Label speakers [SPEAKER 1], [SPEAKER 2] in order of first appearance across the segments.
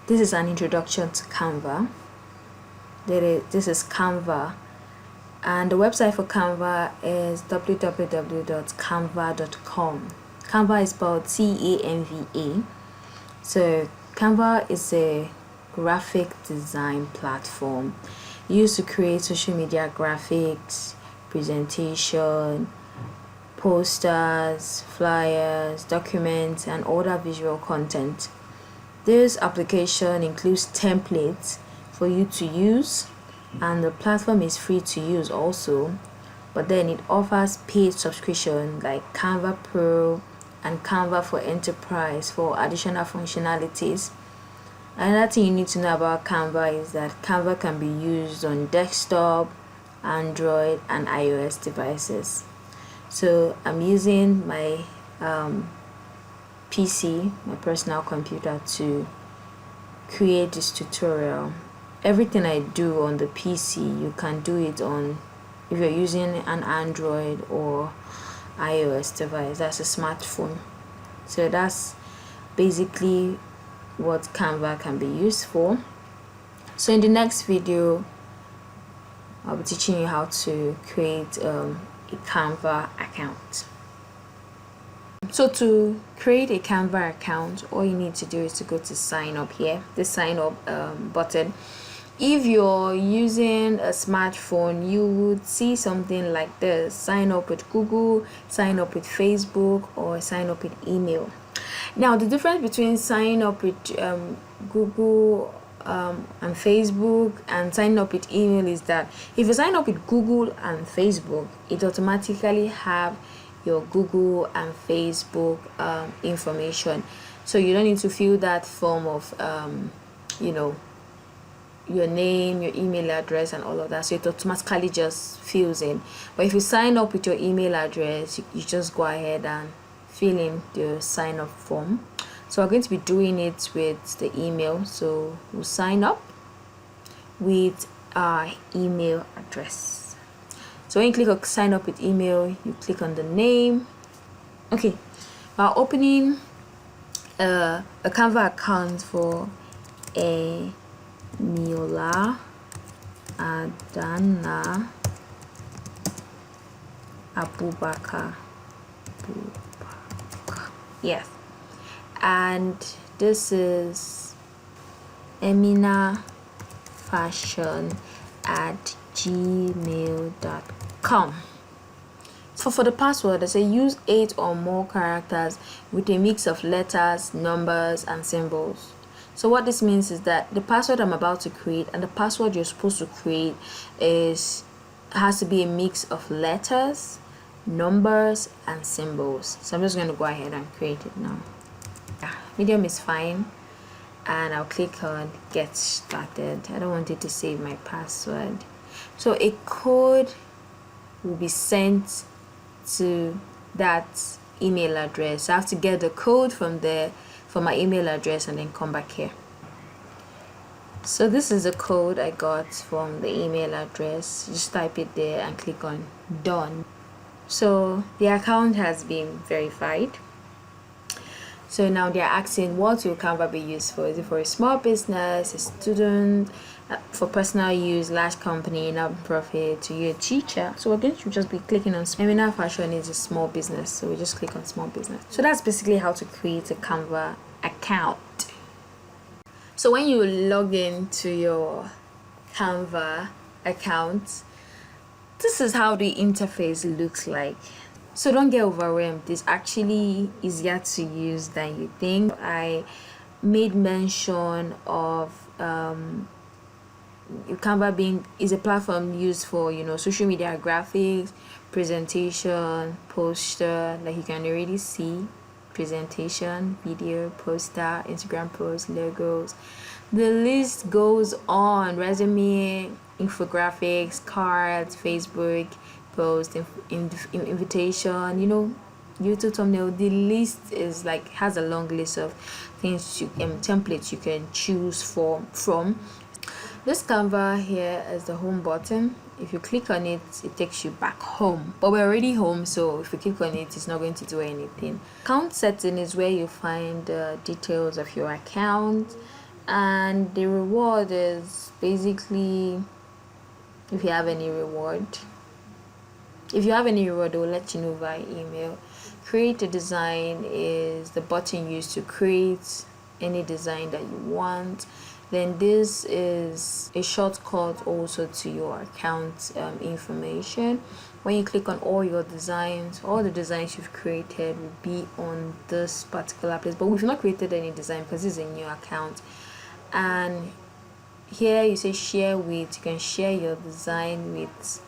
[SPEAKER 1] This is an introduction to Canva. This is Canva, and the website for Canva is www.canva.com. Canva is spelled Canva. So Canva is a graphic design platform used to create social media graphics, presentation, posters, flyers, documents, and other visual content. This application includes templates for you to use, and the platform is free to use also, but then it offers paid subscription like Canva Pro and Canva for Enterprise for additional functionalities. Another thing you need to know about Canva is that Canva can be used on desktop, Android, and iOS devices. So I'm using my PC, my personal computer, to create this tutorial. Everything I do on the PC, you can do it on, if you're using an Android or iOS device, that's a smartphone. So that's basically what Canva can be used for. So in the next video, I'll be teaching you how to create a Canva account. So to create a Canva account, all you need to do is to go to sign up here, the sign up button. If you're using a smartphone, you would see something like this: sign up with Google, sign up with Facebook, or sign up with email. Now the difference between signing up with Google and Facebook and signing up with email is that if you sign up with Google and Facebook, it automatically have your Google and Facebook information, so you don't need to fill that form of your name, your email address, and all of that. So it automatically just fills in. But if you sign up with your email address, you just go ahead and fill in the sign up form. So we're going to be doing it with the email. So we'll sign up with our email address. So when you click on sign up with email, you click on the name. Okay, we're opening a Canva account for a Miola Adana Abubakar. Yes, and this is Emina Fashion at gmail.com. So for the password, I say use 8 or more characters with a mix of letters, numbers, and symbols. So what this means is that the password I'm about to create and the password you're supposed to create has to be a mix of letters, numbers, and symbols. So I'm just going to go ahead and create it now. Yeah, medium is fine, and I'll click on get started. I don't want it to save my password. So a code will be sent to that email address. I have to get the code from there for my email address and then come back here. So this is the code I got from the email address. Just type it there and click on done. So the account has been verified. So now they're asking, what will Canva be used for? Is it for a small business, a student, for personal use, large company, non-profit, to you a teacher? So we're going to just be clicking on Emina Fashion is a small business, so we just click on small business. So that's basically how to create a Canva account. So when you log into your Canva account, this is how the interface looks like. So don't get overwhelmed. It's actually easier to use than you think. I made mention of Canva is a platform used for social media graphics, presentation, poster, like you can already see, presentation, video, poster, Instagram posts, logos. The list goes on: resume, infographics, cards, Facebook post, invitation, YouTube thumbnail. The list is has a long list of things templates you can choose from. This Canva here is the home button. If you click on it, it takes you back home, but we're already home, so if you click on it, it's not going to do anything. Account setting is where you find the details of your account, And the reward is basically, if you have any reward, it will let you know via email. Create a design is the button used to create any design that you want. Then this is a shortcut also to your account information. When you click on all your designs, all the designs you've created will be on this particular place, but we've not created any design because this is a new account. And here you say share with, you can share your design with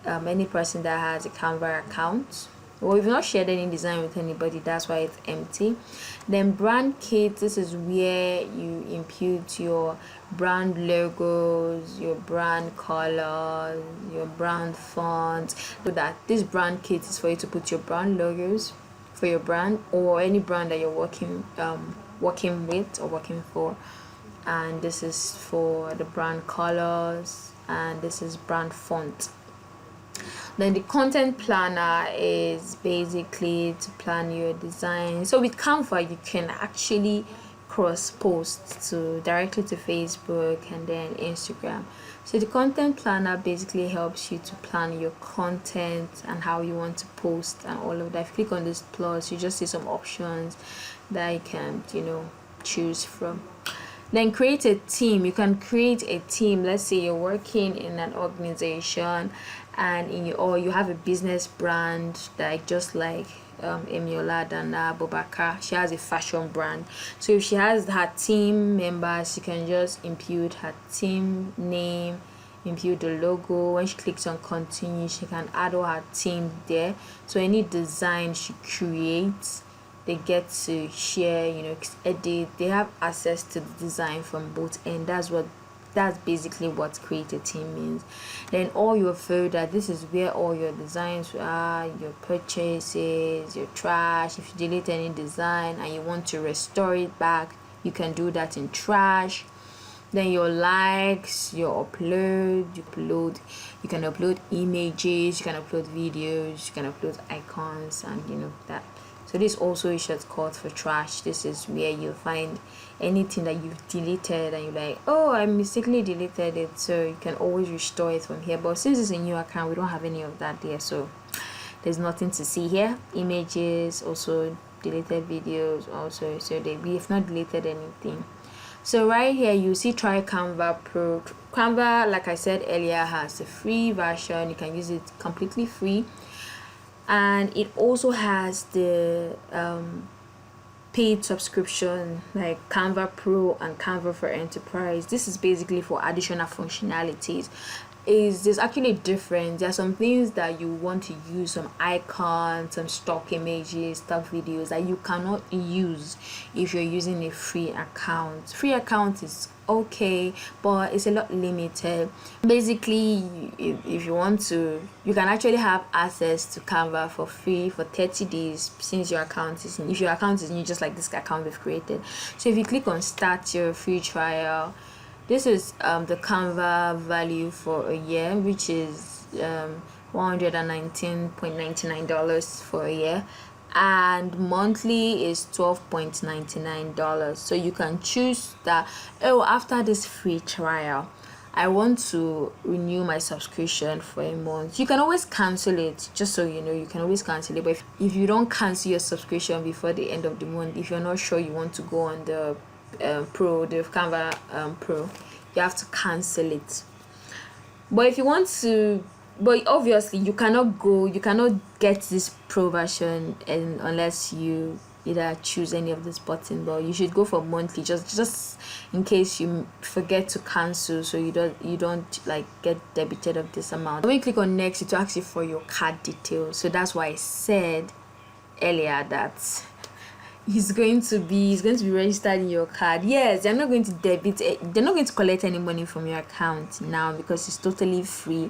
[SPEAKER 1] any person that has a Canva account. Well, we've not shared any design with anybody, that's why it's empty. Then brand kit, this is where you input your brand logos, your brand colors, your brand fonts. So that this brand kit is for you to put your brand logos for your brand or any brand that you're working with or working for. And this is for the brand colors, and this is brand font. Then the content planner is basically to plan your design. So with Canva, you can actually cross post directly to Facebook and then Instagram. So the content planner basically helps you to plan your content and how you want to post and all of that. If you click on this plus, you just see some options that you can choose from. Then create a team. You can create a team. Let's say you're working in an organization and you have a business brand, like just like Emiola Dana Bobaka. She has a fashion brand. So if she has her team members, she can just input her team name, input the logo. When she clicks on continue, she can add all her team there. So any design she creates, they get to share, edit. They have access to the design from both ends. That's basically what create a team means. Then all your folder, this is where all your designs are, your purchases, your trash. If you delete any design and you want to restore it back, you can do that in trash. Then your likes, your upload, you can upload images, you can upload videos, you can upload icons, and that. So this is also a shortcut for trash. This is where you find anything that you've deleted and you're like, oh, I mistakenly deleted it. So you can always restore it from here. But since it's a new account, we don't have any of that there. So there's nothing to see here. Images, also deleted videos also. So we have not deleted anything. So right here, you see try Canva Pro. Canva, like I said earlier, has a free version. You can use it completely free. And it also has the paid subscription like Canva Pro and Canva for Enterprise. This is basically for additional functionalities. There's actually a difference. There are some things that you want to use, some icons, some stock images, stock videos that you cannot use if you're using a free account. Free account is okay, but it's a lot limited. Basically, if you want to, you can actually have access to Canva for free for 30 days since your account is new. If your account is new, just like this account we've created. So if you click on start your free trial, this is the Canva value for a year, which is $119.99 for a year, and monthly is $12.99. So you can choose that, after this free trial, I want to renew my subscription for a month. You can always cancel it, just so you know, you can always cancel it. But if you don't cancel your subscription before the end of the month, if you're not sure you want to go on the Canva Pro, you have to cancel it. But if you want to, but obviously you cannot get this Pro version unless you either choose any of this button. But you should go for monthly, just in case you forget to cancel, so you don't like get debited of this amount. When you click on next, it will ask you for your card details. So that's why I said earlier that he's going to be registered in your card. Yes, they're not going to they're not going to collect any money from your account now because it's totally free.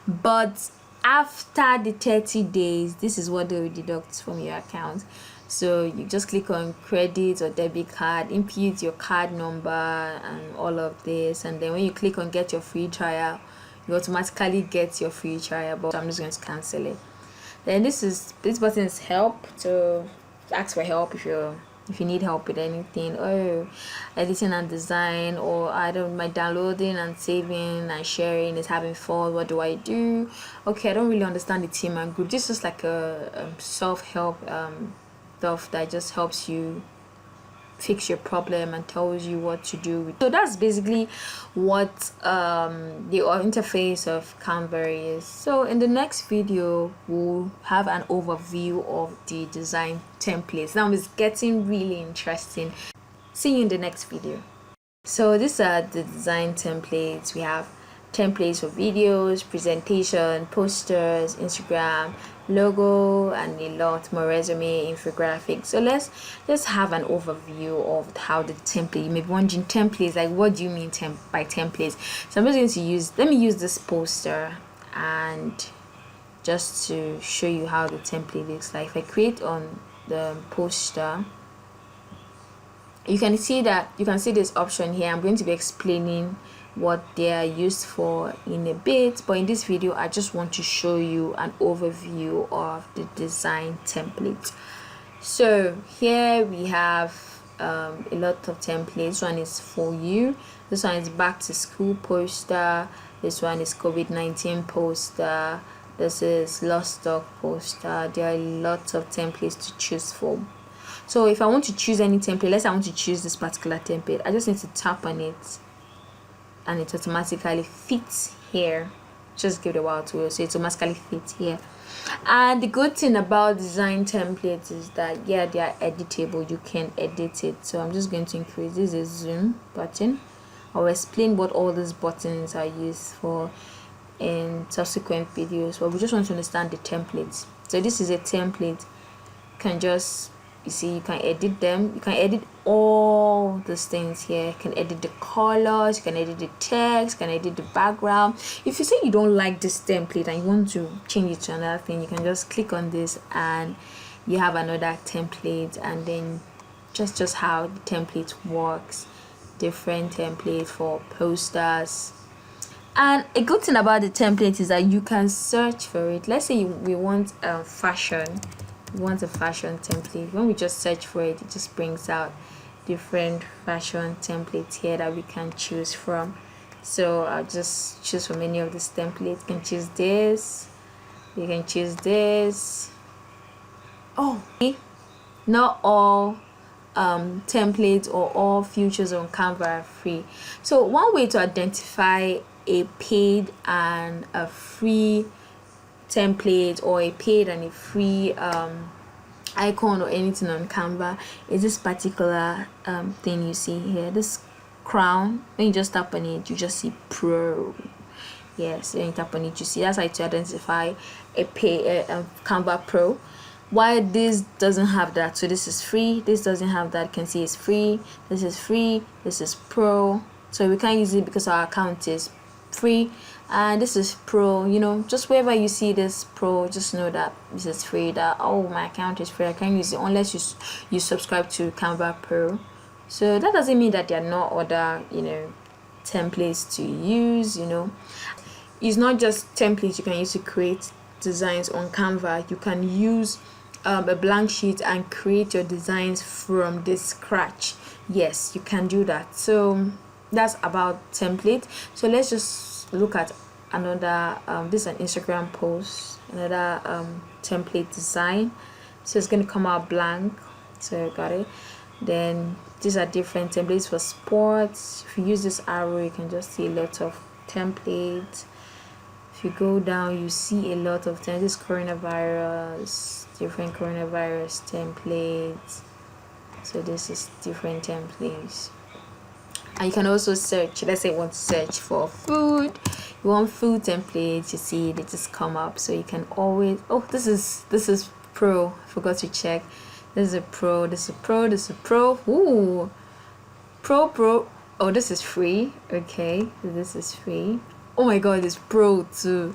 [SPEAKER 1] But after the 30 days, this is what they will deduct from your account. So you just click on credit or debit card, input your card number and all of this, and then when you click on get your free trial, you automatically get your free trial. But I'm just going to cancel it. Then this button is help, to ask for help if you're if you need help with anything, or editing and design, or I don't my downloading and saving and sharing is having fault, what do I do? Okay, I don't really understand the team and group. This is like a self-help stuff that just helps you fix your problem and tells you what to do. So that's basically what the interface of Canva is. So in the next video we'll have an overview of the design templates. Now it's getting really interesting. See you in the next video. So these are the design templates. We have templates for videos, presentation, posters, Instagram, logo, and a lot more, resume, infographics. So let's have an overview of how the template. You may be wondering, templates, like what do you mean by templates? So I'm just going to let me use this poster and just to show you how the template looks like. If I create on the poster, you can see this option here. I'm going to be explaining what they are used for in a bit, but in this video I just want to show you an overview of the design template. So here we have a lot of templates. This one is for you, this one is back to school poster, this one is COVID-19 poster, this is lost stock poster. There are lots of templates to choose from. So if I want to choose any template, let's say I want to choose this particular template, I just need to tap on it and it automatically fits here. Just give it a while to so it automatically fits here. And the good thing about design templates is that they are editable. You can edit it. So I'm just going to increase this a zoom button. I'll explain what all these buttons are used for in subsequent videos, but we just want to understand the templates. So this is a template. You can just, you see, you can edit them. You can edit all these things here. You can edit the colors, you can edit the text, you can edit the background. If you say you don't like this template and you want to change it to another thing, you can just click on this and you have another template. And then just how the template works, different template for posters. And a good thing about the template is that you can search for it. Let's say we want fashion. We want a fashion template. When we just search for it, it just brings out different fashion templates here that we can choose from. So I'll just choose from any of these templates. You can choose this, you can choose this. Oh, not all templates or all features on Canva are free. So one way to identify a paid and a free template, or a paid and a free icon or anything on Canva, is this particular thing you see here, this crown. When you just tap on it, you just see pro. Yes, when you tap on it, you see that's how to identify a Canva Pro. Why this doesn't have that? So this is free, this doesn't have that. You can see it's free, this is free, this is pro. So we can't use it because our account is free, and this is pro. You know, just wherever you see this pro, just know that this is free, that oh, my account is free, I can't use it unless you subscribe to Canva Pro. So that doesn't mean that there are no other, you know, templates to use. You know, it's not just templates you can use to create designs on Canva. You can use a blank sheet and create your designs from the scratch. Yes, you can do that. So that's about template. So let's just look at another this is an Instagram post, another template design. So it's going to come out blank. So got it. Then these are different templates for sports. If you use this arrow, you can just see a lot of templates. If you go down, you see a lot of things. This coronavirus, different coronavirus templates. So this is different templates. And you can also search. Let's say you want to search for food. You want food templates. You see they just come up. So you can always. Oh, this is pro. I forgot to check. This is a pro. This is a pro. This is a pro. Ooh, pro. Oh, this is free. Okay, this is free. Oh my god, it's pro too.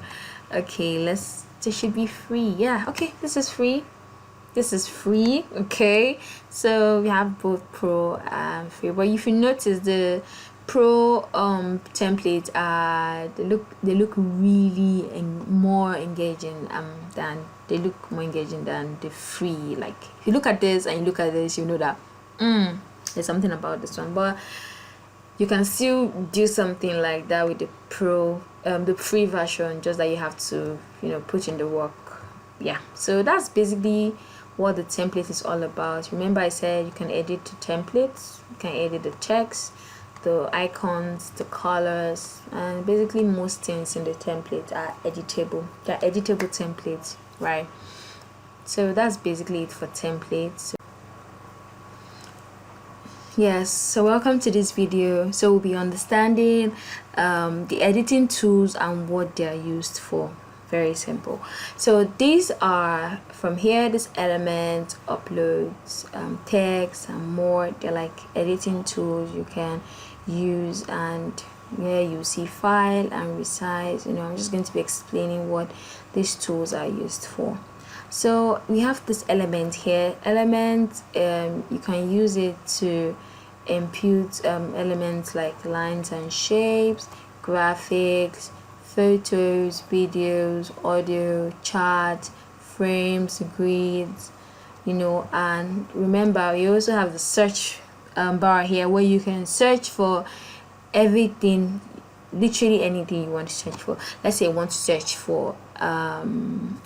[SPEAKER 1] Okay, this should be free. Yeah, okay, this is free. This is free. Okay, so we have both pro and free. But if you notice, the pro templates they look really more engaging than the free. Like if you look at this and you look at this, you know that there's something about this one, but you can still do something like that with the the free version, just that you have to put in the work. Yeah, so that's basically what the template is all about. Remember I said you can edit the templates, you can edit the text, the icons, the colors, and basically most things in the template are editable. They're editable templates, right? So that's basically it for templates. Yes, so welcome to this video. So we'll be understanding the editing tools and what they are used for. Very simple. So these are from here, this element, uploads, text and more. They're like editing tools you can use, and here you see file and resize. I'm just going to be explaining what these tools are used for. So we have this element here. Element, you can use it to input elements like lines and shapes, graphics, photos, videos, audio, charts, frames, grids, and remember you also have the search bar here where you can search for everything, literally anything you want to search for. Let's say you want to search for a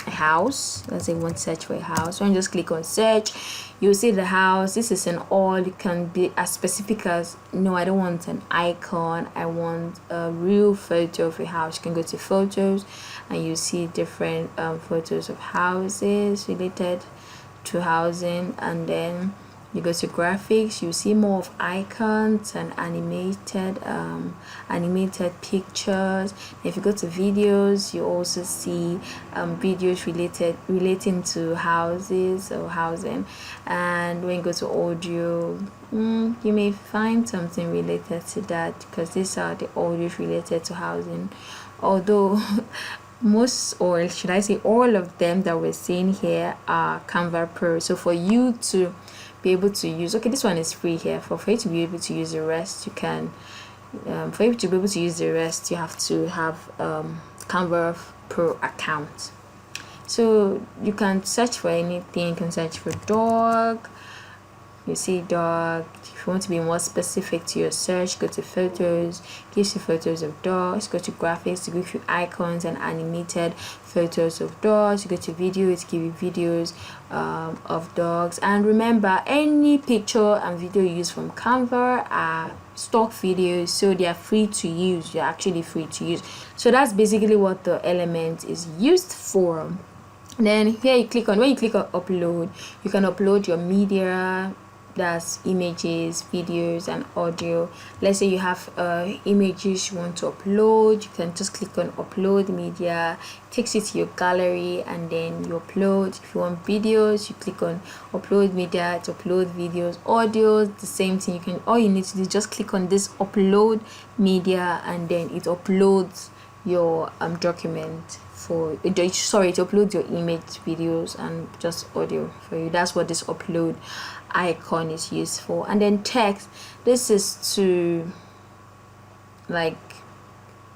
[SPEAKER 1] house. Let's say you want to search for a house. When you just click on search, you'll see the house. This is an all. You can be as specific as, no, I don't want an icon, I want a real photo of a house. You can go to photos and you see different photos of houses related to housing, and then you go to graphics, you see more of icons and animated pictures. If you go to videos, you also see videos relating to houses or housing. And when you go to audio, you may find something related to that, because these are the audios related to housing. Although most, or should I say all of them that we're seeing here are Canva Pro. So for you to be able to use, okay, this one is free here. For you to be able to use the rest, you can for you to be able to use the rest, you have to have Canva Pro account. So you can search for anything. You can search for dog. You see dog. If you want to be more specific to your search, go to photos, gives you photos of dogs. Go to graphics to give you icons and animated photos of dogs. You go to video, it gives you videos of dogs. And remember, any picture and video you use from Canva are stock videos, so they are free to use. They're actually free to use. So that's basically what the element is used for. Then here you click on, when you click on upload, you can upload your media, that's images, videos and audio. Let's say you have images you want to upload, you can just click on upload media, it takes you to your gallery, and then you upload. If you want videos, you click on upload media to upload videos. Audio, the same thing. You can, all you need to do is just click on this upload media, and then it uploads your document for to upload your image, videos and just audio for you. That's what this upload icon is used for. And then text, this is to like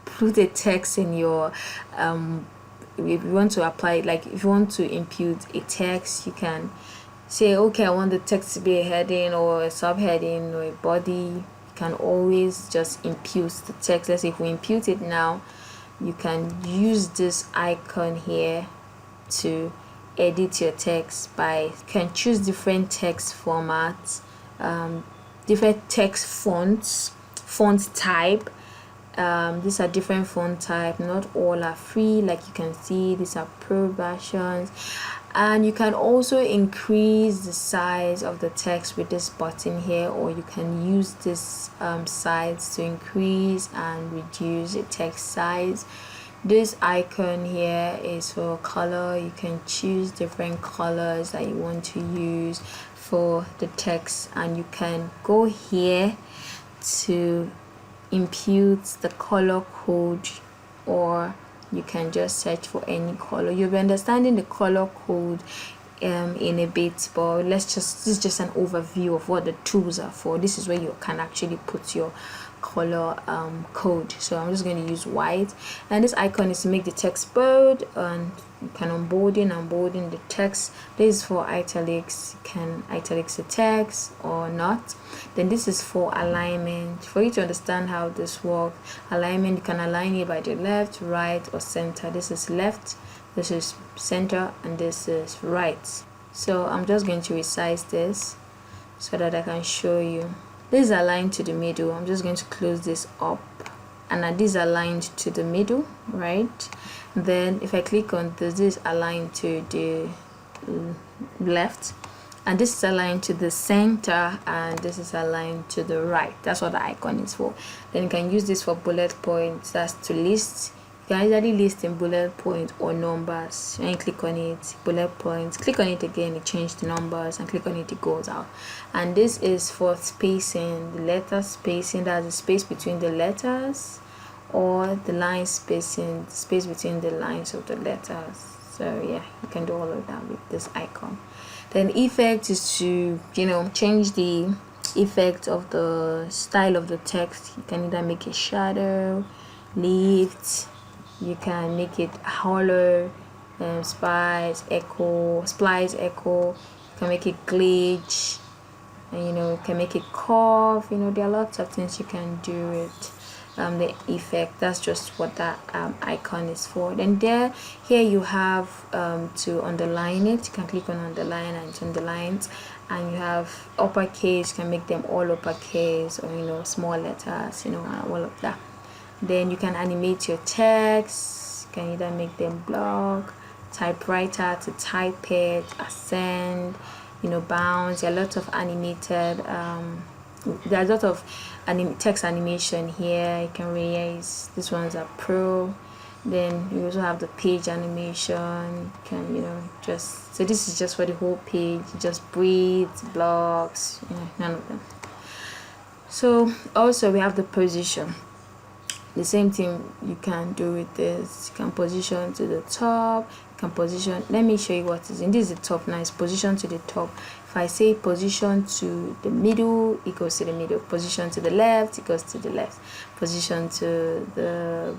[SPEAKER 1] put a text in your if you want to apply, like if you want to impute a text, you can say, okay, I want the text to be a heading or a subheading or a body. You can always just impute the text. Let's say if we impute it now, you can use this icon here to edit your text. You can choose different text formats, different text font type. These are different font type, not all are free. Like you can see, these are pro versions. And you can also increase the size of the text with this button here, or you can use this size to increase and reduce the text size. This icon here is for color. You can choose different colors that you want to use for the text, and you can go here to impute the color code, or you can just search for any color. You'll be understanding the color code in a bit, but this is just an overview of what the tools are for. This is where you can actually put your color code. So I'm just going to use white, and this icon is to make the text bold, and you can unbolding the text. This is for italics. You can italics the text or not. Then this is for alignment. For you to understand how this works, alignment, you can align it by the left, right, or center. This is left, this is center, and this is right. So I'm just going to resize this so that I can show you. This is aligned to the middle. I'm just going to close this up, and this is aligned to the middle, right? Then if I click on this is aligned to the left, and this is aligned to the center, and this is aligned to the right. That's what the icon is for. Then you can use this for bullet points. That's to list. You can either list in bullet points or numbers. When you click on it, bullet points, click on it again, it changes the numbers, and click on it, it goes out. And this is for spacing, the letter spacing, that's the space between the letters, or the line spacing, the space between the lines of the letters. So yeah, you can do all of that with this icon. Then effect is to, change the effect of the style of the text. You can either make it shadow, lift, you can make it hollow, splice, echo. You can make it glitch, and you can make it curve. There are lots of things you can do with the effect. That's just what that icon is for. Then here you have to underline it. You can click on underline, and it underlines. And you have uppercase, you can make them all uppercase, or small letters, all of that. Then you can animate your text. You can either make them block, typewriter to type it, ascend, bounce. There are lots of animated there's a lot of text animation here. You can raise. These ones are pro. Then you also have the page animation. You can so this is just for the whole page. Just breathe, blocks, none of them. So also we have the position. The same thing you can do with this. You can position to the top. You can position. Let me show you what is in this. Is the top now. It's position to the top. If I say position to the middle, it goes to the middle. Position to the left, it goes to the left. Position to the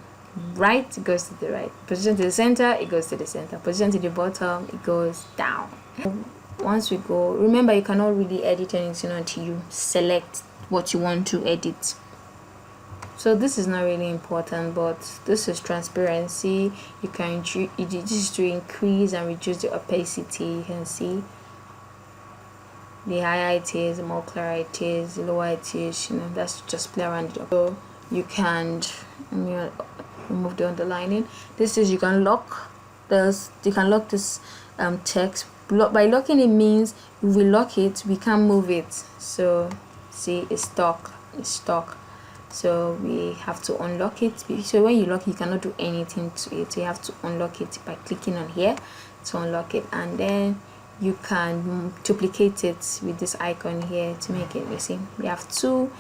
[SPEAKER 1] right, it goes to the right. Position to the center, it goes to the center. Position to the bottom, it goes down. Once we go, remember you cannot really edit anything until you select what you want to edit. So this is not really important, but this is transparency. You can this is to increase and reduce the opacity. You can see the higher it is, the more clear it is, the lower it is. That's just play around it. So you can remove the underlining. This is you can lock this. You can lock this text. By locking it means if we lock it, we can't move it. So see, it's stuck. So we have to unlock it. So when you lock it, you cannot do anything to it. So you have to unlock it by clicking on here to unlock it, and then you can duplicate it with this icon here to make it the same. We have two,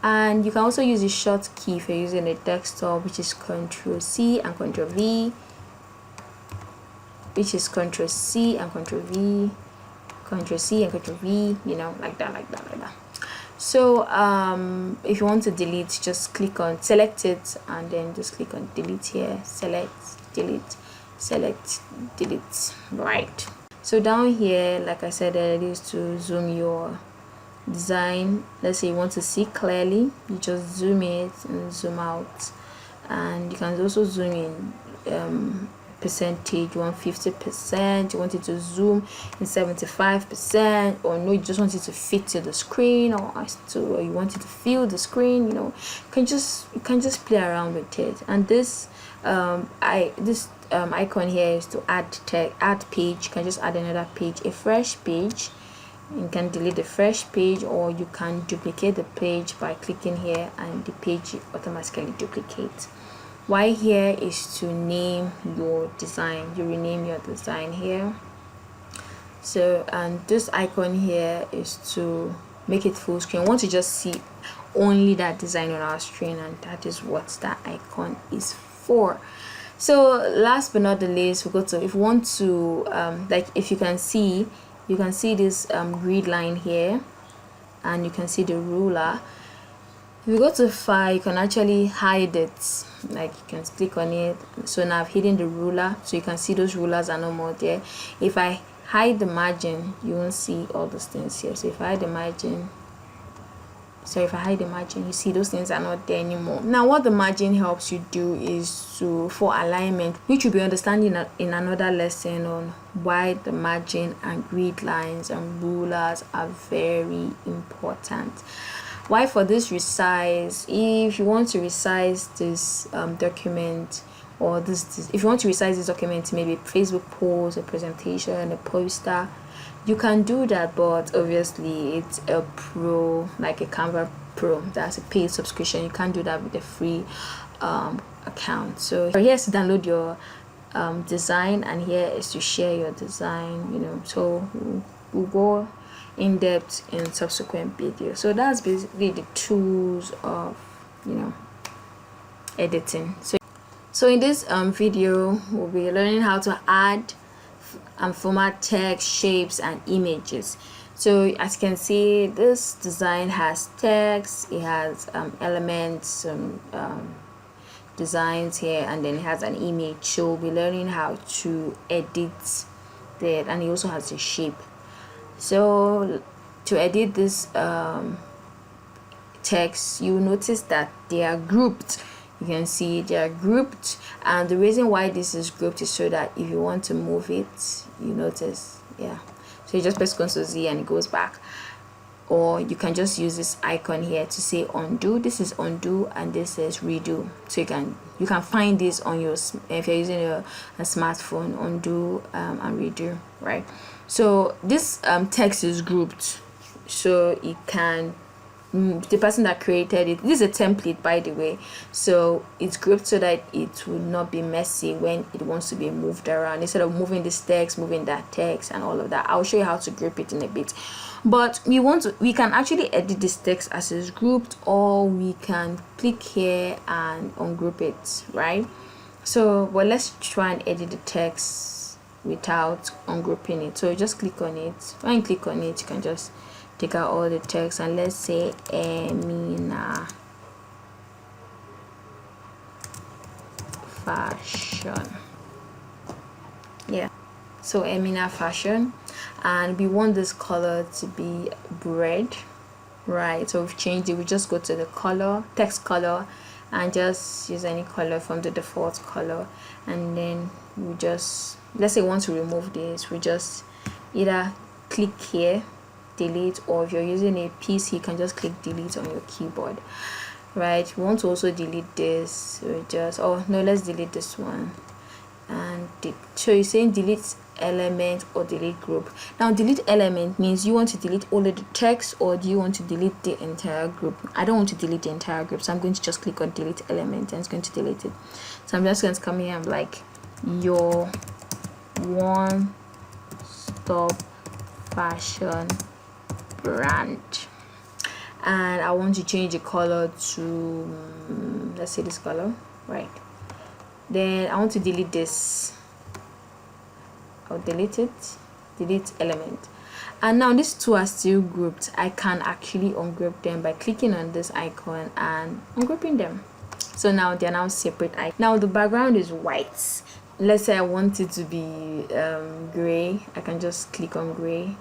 [SPEAKER 1] and you can also use the short key if you're using a desktop, which is Ctrl C and Ctrl V, which is Ctrl C and Ctrl V, Ctrl C and Ctrl V, like that. So if you want to delete, just select it, and then just click on delete here. Select, delete, select, delete. Right. So down here, like I said, it is to zoom your design. Let's say you want to see clearly, you just zoom it and zoom out. And you can also zoom in percentage. You want 50%, you want it to zoom in 75%, or no, you just want it to fit to the screen, or you want it to fill the screen. You can just play around with it. And this icon here is to add page. You can just add another page, a fresh page. You can delete the fresh page, or you can duplicate the page by clicking here, and the page automatically duplicates. Why here is to name your design. You rename your design here. So, and this icon here is to make it full screen. I want to just see only that design on our screen, and that is what that icon is for. So last but not the least, we go to, if you want to like, if you can see this grid line here, and you can see the ruler. If you go to file, you can actually hide it, like you can click on it. So now I've hidden the ruler, so you can see those rulers are no more there. If I hide the margin, you won't see all those things here. So if I hide the margin, you see those things are not there anymore. Now what the margin helps you do is for alignment, which you'll be understanding in another lesson on why the margin and grid lines and rulers are very important. Why for this resize, if you want to resize this document, or if you want to resize this document, maybe a Facebook post, a presentation, a poster, you can do that, but obviously it's a pro, like a Canva Pro, that's a paid subscription. You can't do that with a free account. So here's to download your design, and here is to share your design, you know. So we'll go in depth in subsequent videos. So that's basically the tools of, you know, editing. So in this video, we'll be learning how to add and format text, shapes, and images. So as you can see, this design has text, it has elements, designs here, and then it has an image. So we'll be learning how to edit that, and it also has a shape. So to edit this text, you notice that they are grouped. You can see they are grouped, and the reason why this is grouped is so that if you want to move it, you notice, yeah, so you just press Ctrl Z and it goes back. Or you can just use this icon here to say undo. This is undo, and this is redo. So you can find this on your, if you're using a smartphone, undo and redo, right? So this text is grouped, so it can, the person that created it, this is a template by the way, so it's grouped so that it will not be messy when it wants to be moved around. Instead of moving this text, moving that text and all of that, I'll show you how to group it in a bit. But we can actually edit this text as it's grouped, or we can click here and ungroup it, right? So well, let's try and edit the text without ungrouping it. So just click on it. When you click on it, you can just take out all the text, and let's say Emina fashion, yeah, so Emina fashion, and we want this color to be red, right? So we've changed it. We just go to the color, text color, and just use any color from the default color, and then we just, let's say we want to remove this, we just either click here, delete, or if you're using a PC, you can just click delete on your keyboard, right? We want to also delete this, we just, oh no, let's delete this one. And so you're saying delete element or delete group. Now delete element means you want to delete all of the text, or do you want to delete the entire group? I don't want to delete the entire group, so I'm going to just click on delete element, and it's going to delete it. So I'm just going to come here and like, your one stop fashion brand, and I want to change the color to let's say this color, right? Then I want to delete this. I'll delete it, delete element, and now these two are still grouped. I can actually ungroup them by clicking on this icon and ungrouping them. So now they're now separate. Now the background is white. Let's say I want it to be gray. I can just click on gray.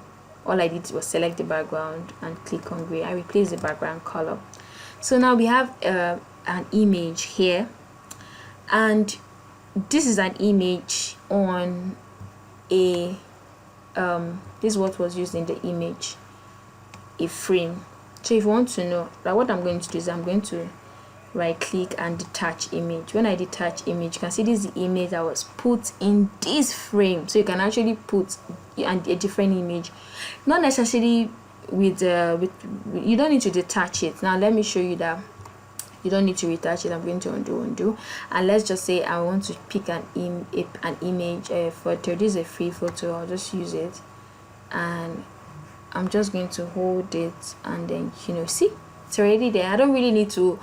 [SPEAKER 1] All I did was select the background and click on gray. I replace the background color. So now we have an image here, and this is an image on a this is what was used in the image, a frame. So if you want to know, like, what I'm going to do is I'm going to right click and detach image. When I detach image, you can see this is the image that was put in this frame. So you can actually put a different image, not necessarily with you don't need to detach it. Now let me show you that you don't need to retouch it. I'm going to undo, and let's just say I want to pick an image, a photo. This is a free photo. I'll just use it, and I'm just going to hold it, and then, you know, see, it's already there. I don't really need to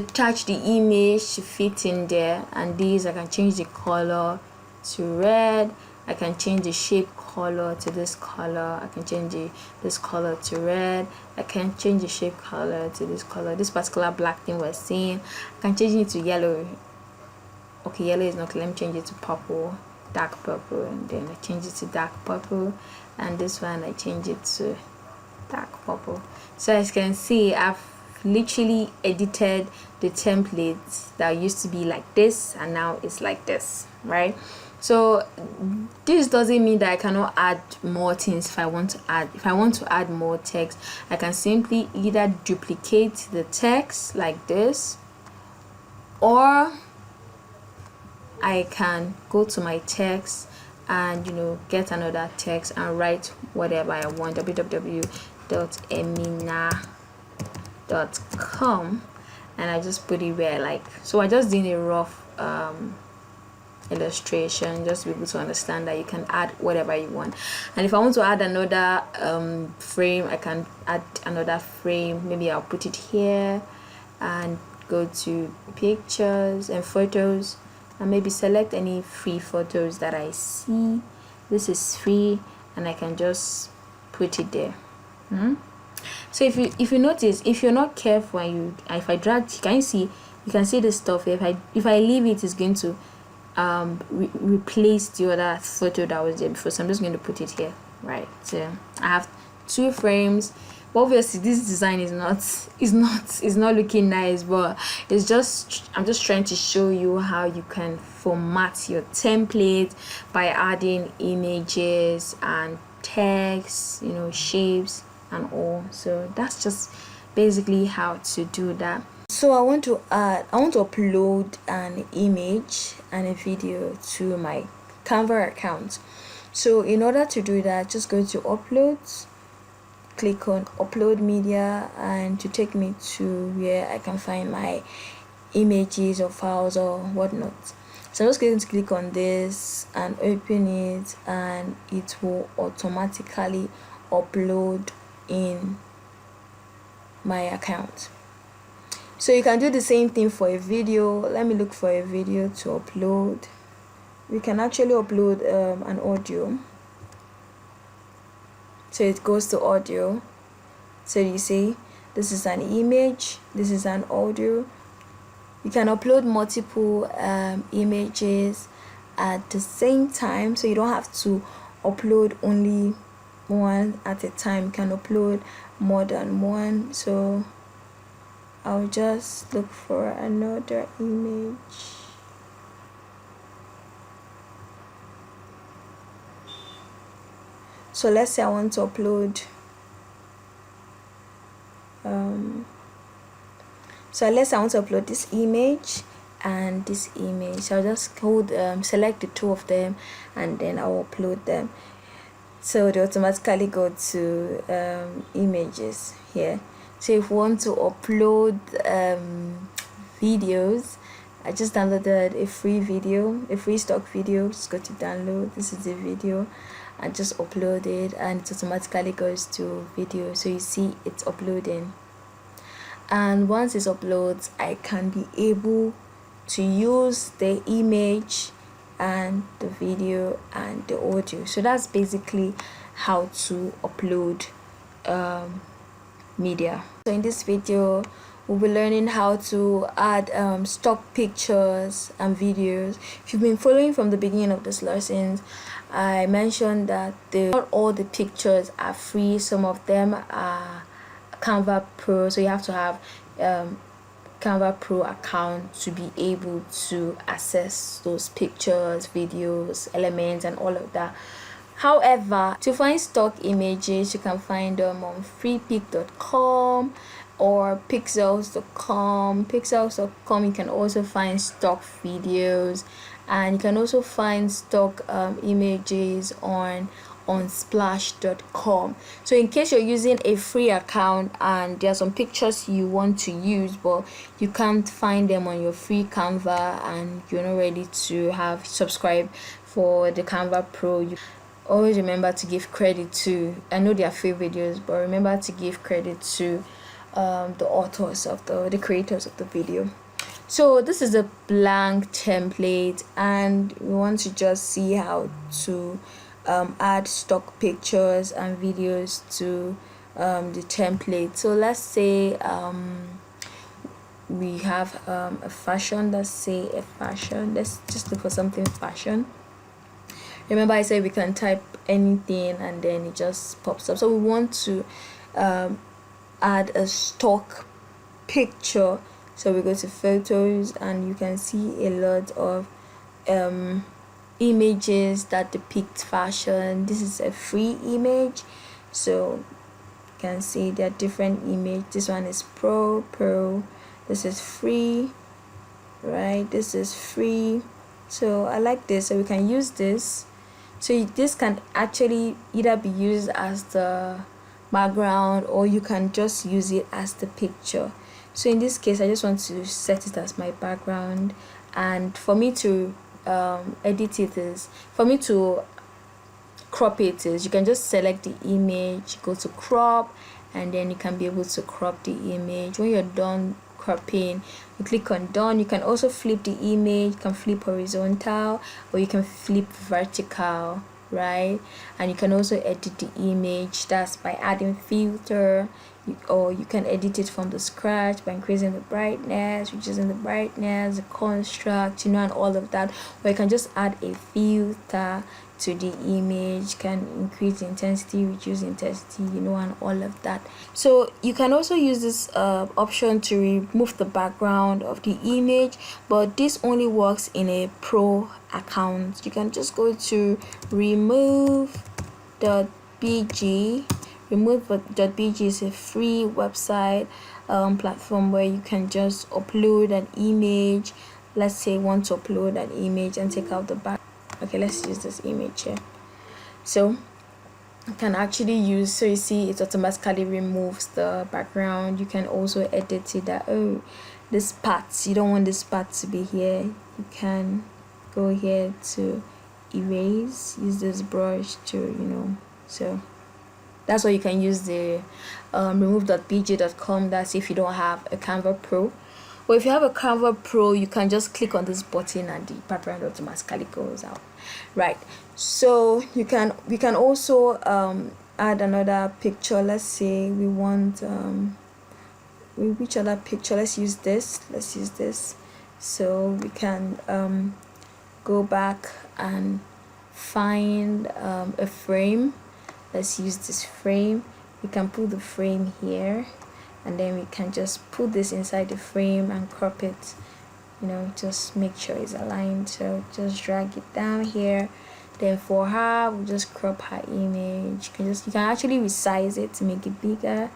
[SPEAKER 1] detach the image to fit in there, and these I can change the color to red. I can change the shape color to this color. I can change this color to red. I can change the shape color to this color. This particular black thing we're seeing, I can change it to yellow. Okay, yellow is not okay. Let me change it to purple, dark purple, and then I change it to dark purple, and this one I change it to dark purple. So as you can see, I've literally edited the templates that used to be like this, and now it's like this, right? So this doesn't mean that I cannot add more things. If I want to add more text, I can simply either duplicate the text like this, or I can go to my text and get another text and write whatever I want, www.emina.com, and I just put it where I like. So I just did a rough illustration just to be able to understand that you can add whatever you want. And if I want to add another frame, I can add another frame. Maybe I'll put it here and go to pictures and photos, and maybe select any free photos that I see. This is free, and I can just put it there. So if you notice, if you're not careful and if I drag, you can see this stuff. If I leave it, it's going to replace the other photo that was there before. So I'm just going to put it here, right? So I have 2 frames. But obviously this design is not looking nice, but it's just, I'm just trying to show you how you can format your template by adding images and text, shapes and all. So that's just basically how to do that. So I want to upload an image and a video to my Canva account. So in order to do that, just go to uploads, click on upload media, and to take me to where I can find my images or files or whatnot. So I'm just going to click on this and open it, and it will automatically upload in my account. So you can do the same thing for a video. Let me look for a video to upload. We can actually upload an audio. So it goes to audio. So you see, this is an image, this is an audio. You can upload multiple images at the same time, so you don't have to upload only one at a time. You can upload more than one. So I'll just look for another image. So let's say I want to upload this image and this image. So I'll just select the 2 of them, and then I'll upload them. So they automatically go to images here. So if you want to upload videos, I just downloaded a free stock video. Just go to download. This is the video, and just upload it, and it automatically goes to video. So you see it's uploading, and once it uploads, I can be able to use the image and the video and the audio. So that's basically how to upload media. So in this video, we'll be learning how to add stock pictures and videos. If you've been following from the beginning of this lessons, I mentioned that not all the pictures are free. Some of them are Canva Pro, so you have to have Canva Pro account to be able to access those pictures, videos, elements, and all of that. However, to find stock images, you can find them on freepik.com or pixels.com. Pixels.com, you can also find stock videos, and you can also find stock images on splash.com. So in case you're using a free account and there are some pictures you want to use but you can't find them on your free Canva and you're not ready to have subscribe for the Canva Pro, you always remember to give credit to, I know they are free videos, but remember to give credit to the authors of the creators of the video. So this is a blank template, and we want to just see how to add stock pictures and videos to the template. So let's say we have a fashion. Let's say a fashion. Let's just look for something fashion. Remember I said we can type anything and then it just pops up. So we want to add a stock picture. So we go to photos, and you can see a lot of images that depict fashion. This is a free image, so you can see there are different images. This one is pro. This is free, right? This is free. So I like this, so we can use this. So this can actually either be used as the background, or you can just use it as the picture. So in this case, I just want to set it as my background, and for me to edit it is, for me to crop it is, you can just select the image, go to crop, and then you can be able to crop the image. When you're done cropping, you click on done. You can also flip the image. You can flip horizontal, or you can flip vertical, right? And you can also edit the image, that's by adding filter, or you can edit it from the scratch by increasing the brightness, reducing the brightness, the construct, and all of that. Or you can just add a filter to the image, can increase the intensity, reduce the intensity, and all of that. So you can also use this option to remove the background of the image, but this only works in a pro account. You can just go to remove.bg. Remove.bg is a free website platform where you can just upload an image. Let's say you want to upload an image and take out the back. Okay, let's use this image here. So you can actually use, so you see it automatically removes the background. You can also edit it that, this part, you don't want this part to be here. You can go here to erase, use this brush to, so that's why you can use the remove.bg.com. That's if you don't have a Canva Pro. Or if you have a Canva Pro, you can just click on this button and the background automatically goes out, right? So we can also add another picture. Let's say we want which other picture? Let's use this. So we can go back and find a frame. Let's use this frame. We can put the frame here, and then we can just put this inside the frame and crop it, just make sure it's aligned. So just drag it down here. Then for her, we'll just crop her image. You can actually resize it to make it bigger,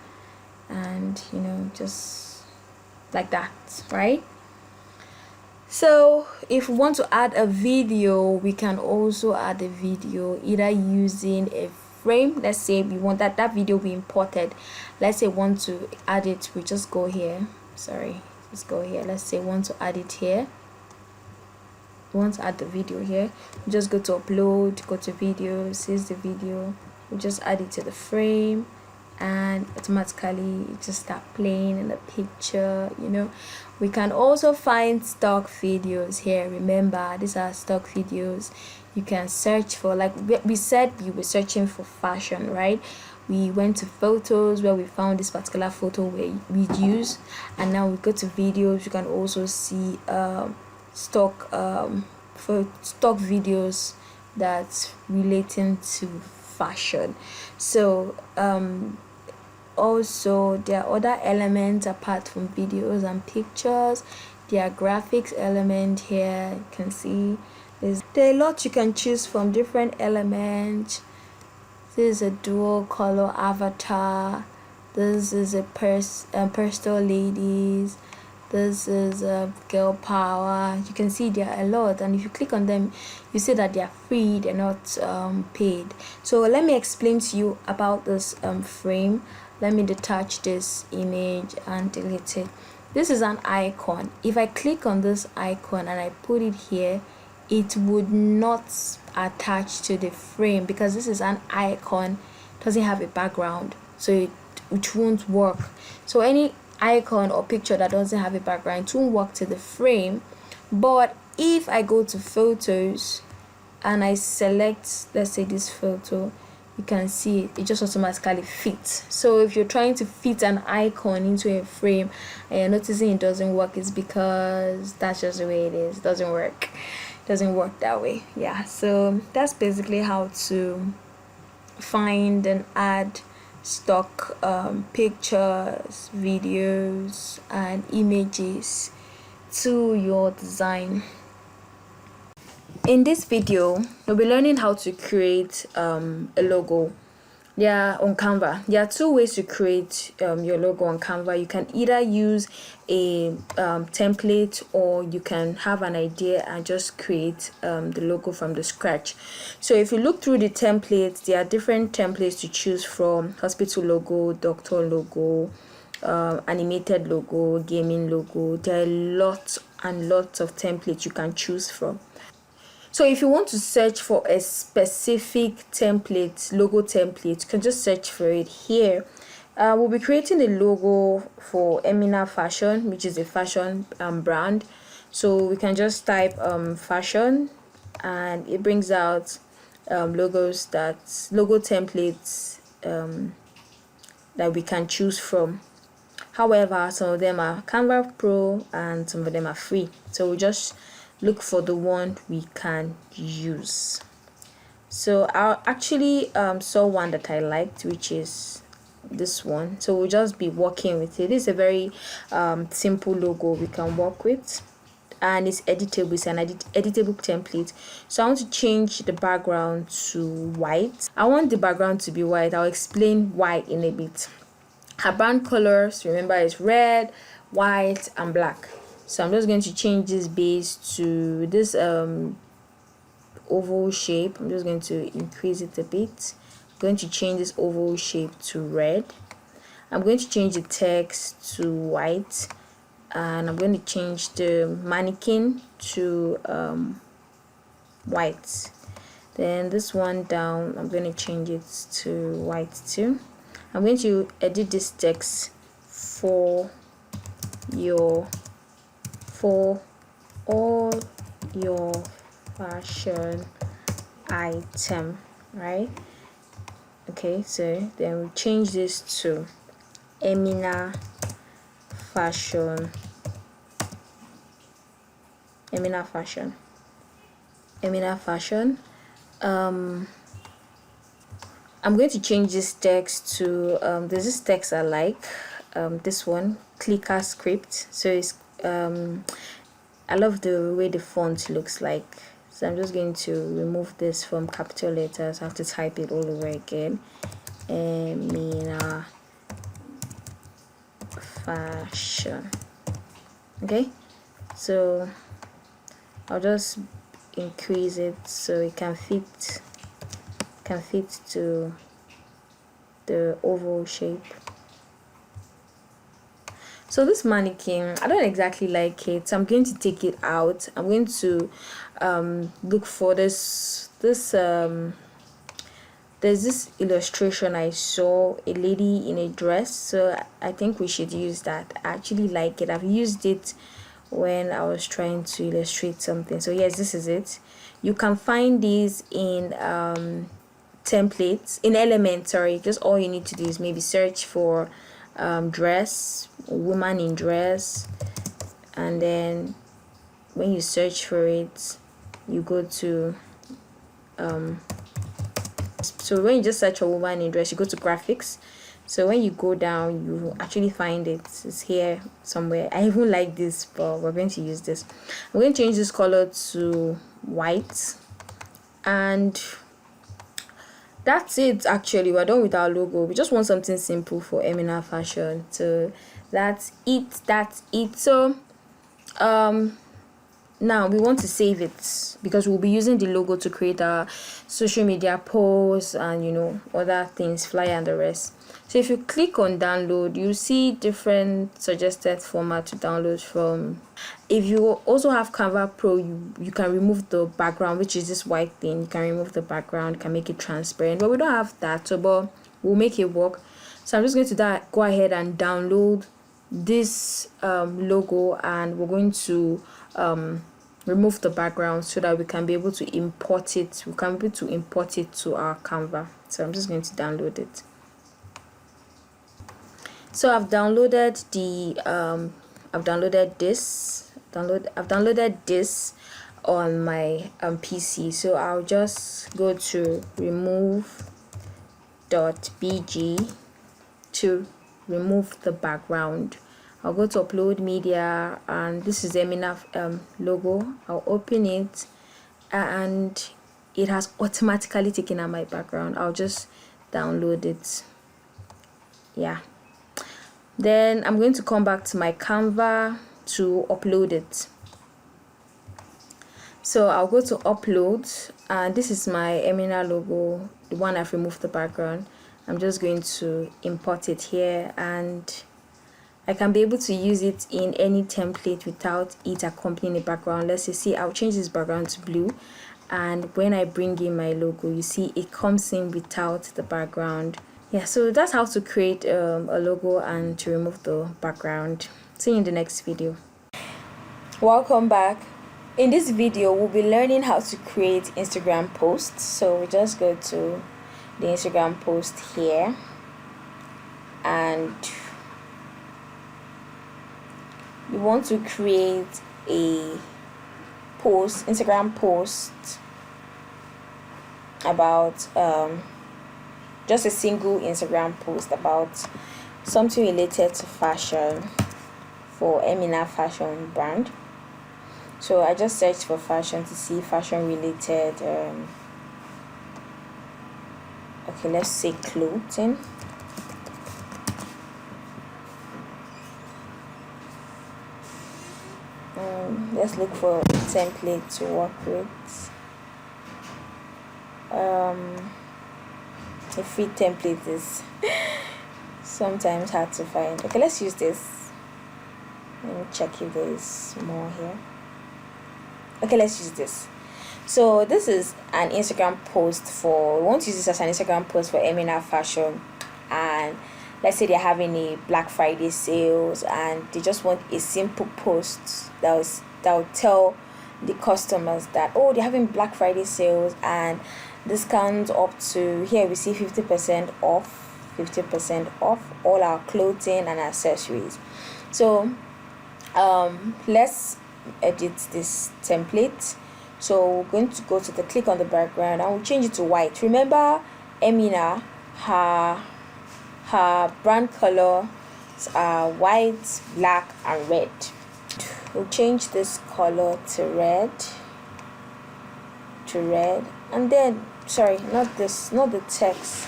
[SPEAKER 1] and just like that, right? So if we want to add a video, we can also add a video either using a frame. Let's say we want that video be imported. Let's say we want to add it, we just go here. Let's go here. Let's say we want to add it here. We want to add the video here. We just go to upload, go to videos, here's the video. We just add it to the frame, and automatically it just start playing in the picture. We can also find stock videos here. Remember, these are stock videos. You can search for, like we said, you were searching for fashion, right? We went to photos where we found this particular photo we'd use, and now we go to videos. You can also see stock videos that's relating to fashion. So also there are other elements apart from videos and pictures. There are graphics element here. You can see there are a lot you can choose from, different elements. This is a dual color avatar. This is a personal ladies. This is a girl power. You can see there are a lot, and if you click on them, you see that they are free, they're not paid. So let me explain to you about this frame. Let me detach this image and delete it. This is an icon. If I click on this icon and I put it here, it would not attach to the frame because this is an icon, doesn't have a background, so it won't work. So any icon or picture that doesn't have a background, it won't work to the frame. But if I go to photos and I select, let's say, this photo, you can see it just automatically fits. So if you're trying to fit an icon into a frame and you're noticing it doesn't work, it's because that's just the way it is. It doesn't work that way. Yeah, so that's basically how to find and add stock pictures, videos, and images to your design. In this video, we'll be learning how to create a logo. On Canva. There are two ways to create your logo on Canva. You can either use a template, or you can have an idea and just create the logo from the scratch. So if you look through the templates, there are different templates to choose from: hospital logo, doctor logo, animated logo, gaming logo. There are lots and lots of templates you can choose from. So if you want to search for a specific template, logo template, you can just search for it here. We'll be creating a logo for Emina Fashion, which is a fashion brand. So we can just type fashion, and it brings out logo templates that we can choose from. However, some of them are Canva Pro and some of them are free. So we just look for the one we can use. So I actually saw one that I liked, which is this one. So we'll just be working with it. It's a very simple logo we can work with, and it's editable. It's an editable template. So I want to change the background to white. I want the background to be white. I'll explain why in a bit. Her brand colors, remember, is red, white, and black. So I'm just going to change this base to this oval shape. I'm just going to increase it a bit. I'm going to change this oval shape to red. I'm going to change the text to white, and I'm going to change the mannequin to white. Then this one down, I'm going to change it to white too. I'm going to edit this text for all your fashion item, right? Okay, so then we change this to Emina Fashion. I'm going to change this text to there's this text I like, this one, clicker script. So it's I love the way the font looks like. So I'm just going to remove this from capital letters. I have to type it all over again. Emina Fashion. Okay, so I'll just increase it so it can fit to the oval shape. So this mannequin, I don't exactly like it, so I'm going to take it out. I'm going to look for this there's this illustration I saw, a lady in a dress, so I think we should use that. I actually like it. I've used it when I was trying to illustrate something. So yes, this is it. You can find these in templates, in Elements, sorry. Just all you need to do is maybe search for dress, woman in dress, and then when you search for it, you go to so when you just search for woman in dress, you go to graphics. So when you go down, you actually find it. It's here somewhere. I even like this, but we're going to use this. I'm going to change this color to white, and that's it. Actually, we're done with our logo. We just want something simple for Emina Fashion. So that's it. So now we want to save it, because we'll be using the logo to create our social media posts and other things, flyer and the rest. So if you click on download, you see different suggested format to download from. If you also have Canva Pro, you can remove the background, which is this white thing. You can remove the background, you can make it transparent, but we don't have that, so but we'll make it work. So I'm just going to go ahead and download this logo, and we're going to remove the background so that we can be able to import it. We can be able to import it to our Canva. So I'm just going to download it. So I've downloaded I've downloaded this on my PC. So I'll just go to remove.bg to remove the background. I'll go to upload media, and this is Emina logo. I'll open it, and it has automatically taken out my background. I'll just download it. Yeah. Then I'm going to come back to my Canva to upload it. So I'll go to upload, and this is my Emina logo, the one I've removed the background. I'm just going to import it here, and I can be able to use it in any template without it accompanying the background. Let's see, I'll change this background to blue, and when I bring in my logo, you see it comes in without the background. Yeah, so that's how to create a logo and to remove the background. See you in the next video. Welcome back. In this video, we'll be learning how to create Instagram posts. So we just go to the Instagram post here, and you want to create a post, Instagram post about just a single Instagram post about something related to fashion for Emina fashion brand. So I just searched for fashion to see fashion related okay, let's say clothing. Let's look for a template to work with. A free template is sometimes hard to find. Okay, let's use this. Let me check if there's more here. Okay, let's use this. So this is an Instagram post for, we want to use this as an Instagram post for Emina fashion, and let's say they're having a Black Friday sales and they just want a simple post that will tell the customers that, oh, they're having Black Friday sales and discounts up to, here we see 50% off all our clothing and accessories. So let's edit this template. So we're going to go to the click on the background and we'll change it to white. Remember, Emina, her brand colors are white, black and red. We'll change this color to red, and then, sorry, not this, not the text,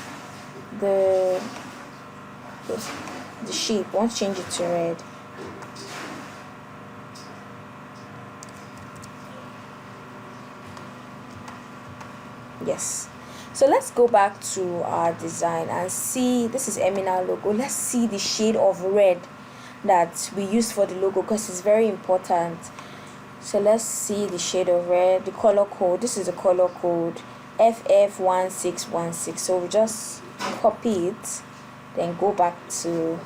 [SPEAKER 1] the shape. I want to change it to red. Yes. So let's go back to our design and see, this is Emina logo. Let's see the shade of red that we used for the logo because it's very important. So let's see the shade of red, the color code. This is the color code FF1616. So we just copy it, then go back to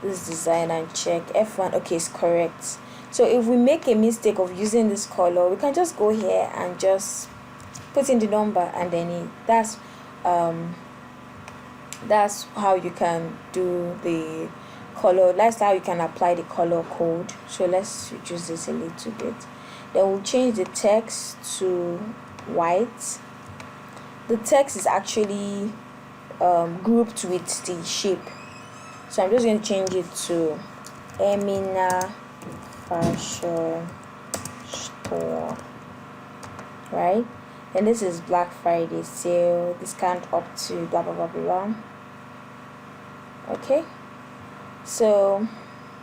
[SPEAKER 1] this design and check F1. Okay, it's correct. So if we make a mistake of using this color, we can just go here and just put in the number, and then that's how you can do the color. That's how you can apply the color code. So let's reduce this a little bit. Then we'll change the text to white. The text is actually grouped with the shape, so I'm just going to change it to Emina fashion store, right? And this is Black Friday sale, discount up to blah blah blah blah. Okay, so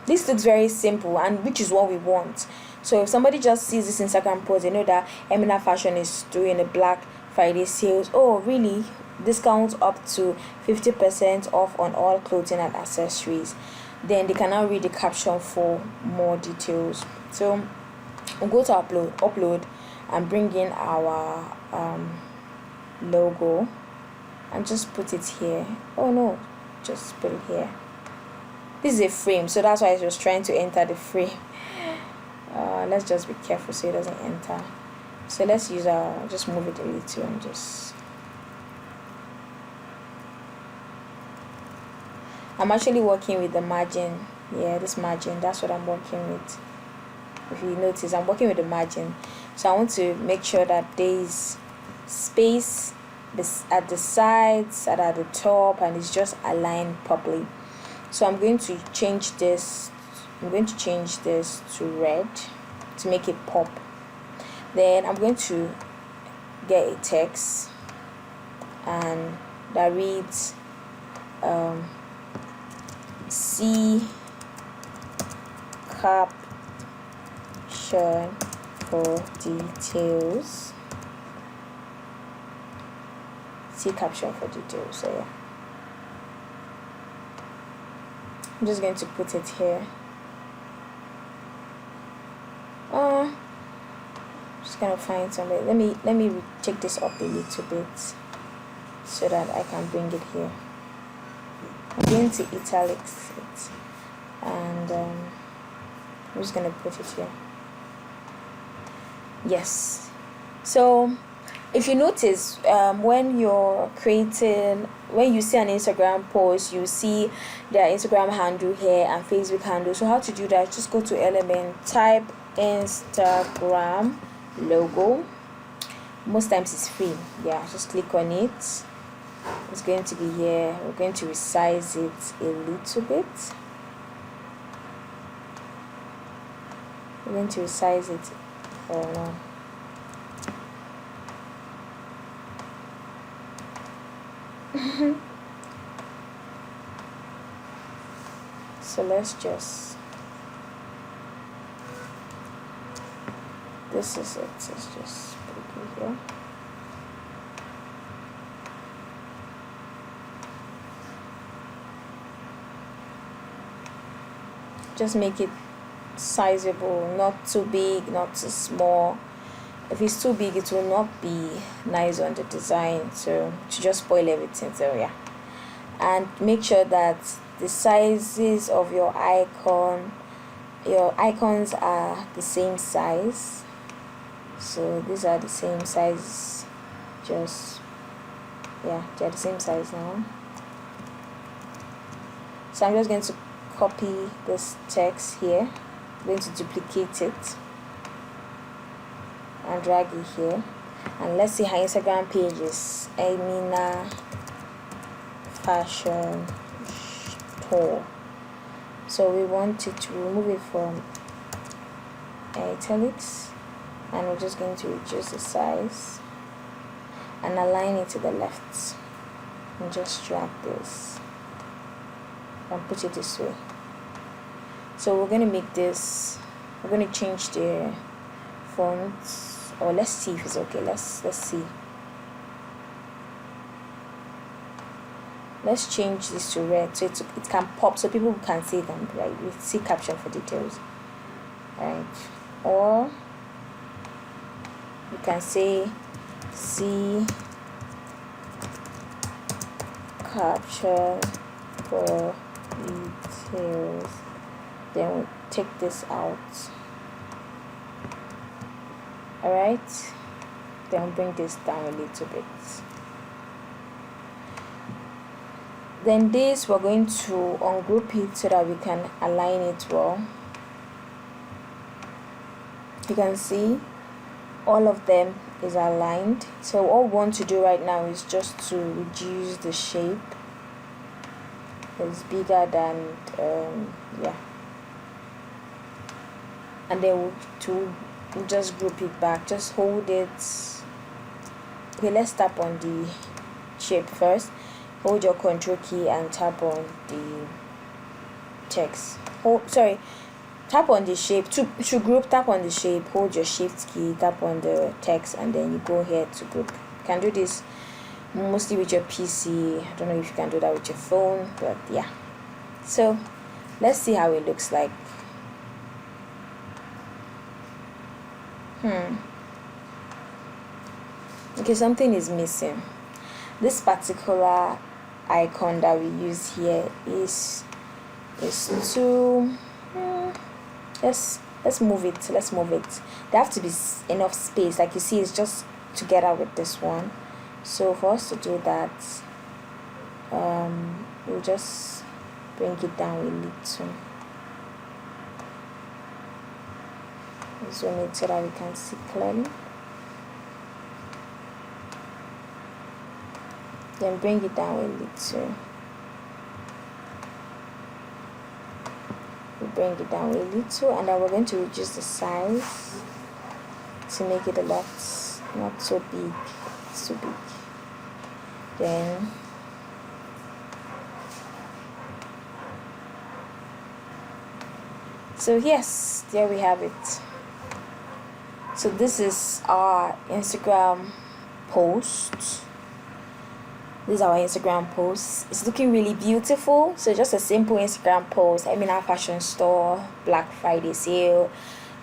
[SPEAKER 1] this looks very simple, and which is what we want. So if somebody just sees this Instagram post, they know that Emina fashion is doing a Black Friday sales. Oh really? Discounts up to 50% off on all clothing and accessories. Then they can now read the caption for more details. So we'll go to upload and bring in our logo and just put it here. Oh no, just put it here. This is a frame, so that's why I was trying to enter the frame. Let's just be careful so it doesn't enter. So let's use just move it a little and just. I'm actually working with the margin. Yeah, this margin, that's what I'm working with. If you notice, I'm working with the margin. So I want to make sure that there is space at the sides and at the top, and it's just aligned properly. So I'm going to change this. I'm going to change this to red to make it pop. Then I'm going to get a text and that reads see caption for details. See caption for details. So yeah, I'm just going to put it here. Just gonna find somewhere. Let me take this up a little bit so that I can bring it here. I'm going to italics it, and I'm just gonna put it here. Yes. So if you notice, when you're creating, when you see an Instagram post, you see their Instagram handle here and Facebook handle. So how to do that? Just go to element, type Instagram logo. Most times it's free. Yeah, just click on it. It's going to be here. We're going to resize it a little bit. We're going to resize it. Oh no. So let's just, this is it. Let's just put it here. Just make it sizable, not too big, not too small. If it's too big, it will not be nice on the design, so to just spoil everything. So yeah, and make sure that the sizes of your icons are the same size. So these are the same size. Just, yeah, they're the same size now. So I'm just going to copy this text here. I'm going to duplicate it and drag it here, and let's see her Instagram page is Emina Fashion Store. So we wanted to remove it from italics, and we're just going to reduce the size and align it to the left, and just drag this and put it this way. So we're going to make this, we're going to change the font, or let's see if it's okay. Let's see. Let's change this to red so it can pop, so people can see them, right? We see caption for details, right? Or you can say see caption for details. Then we'll take this out. Alright, then bring this down a little bit. Then this, we're going to ungroup it so that we can align it well. You can see all of them is aligned. So all we want to do right now is just to reduce the shape. It's bigger than yeah, and then we'll just group it back. Just hold it. Okay, let's tap on the shape first. Hold your control key and tap on the text. Tap on the shape to group. Tap on the shape, hold your shift key, tap on the text, and then you go here to group. You can do this mostly with your PC. I don't know if you can do that with your phone, but yeah. So let's see how it looks like. Okay, something is missing. This particular icon that we use here is to let's move it. There have to be enough space. Like you see, it's just together with this one. So for us to do that, we'll just bring it down a little. Zoom it so that we can see clearly. Then bring it down a little. We bring it down a little, and then we're going to reduce the size to make it a lot not so big. It's too big. Then so yes, there we have it. So this is our Instagram post. This is our Instagram post. It's looking really beautiful. So just a simple Instagram post. I mean, our fashion store, Black Friday sale,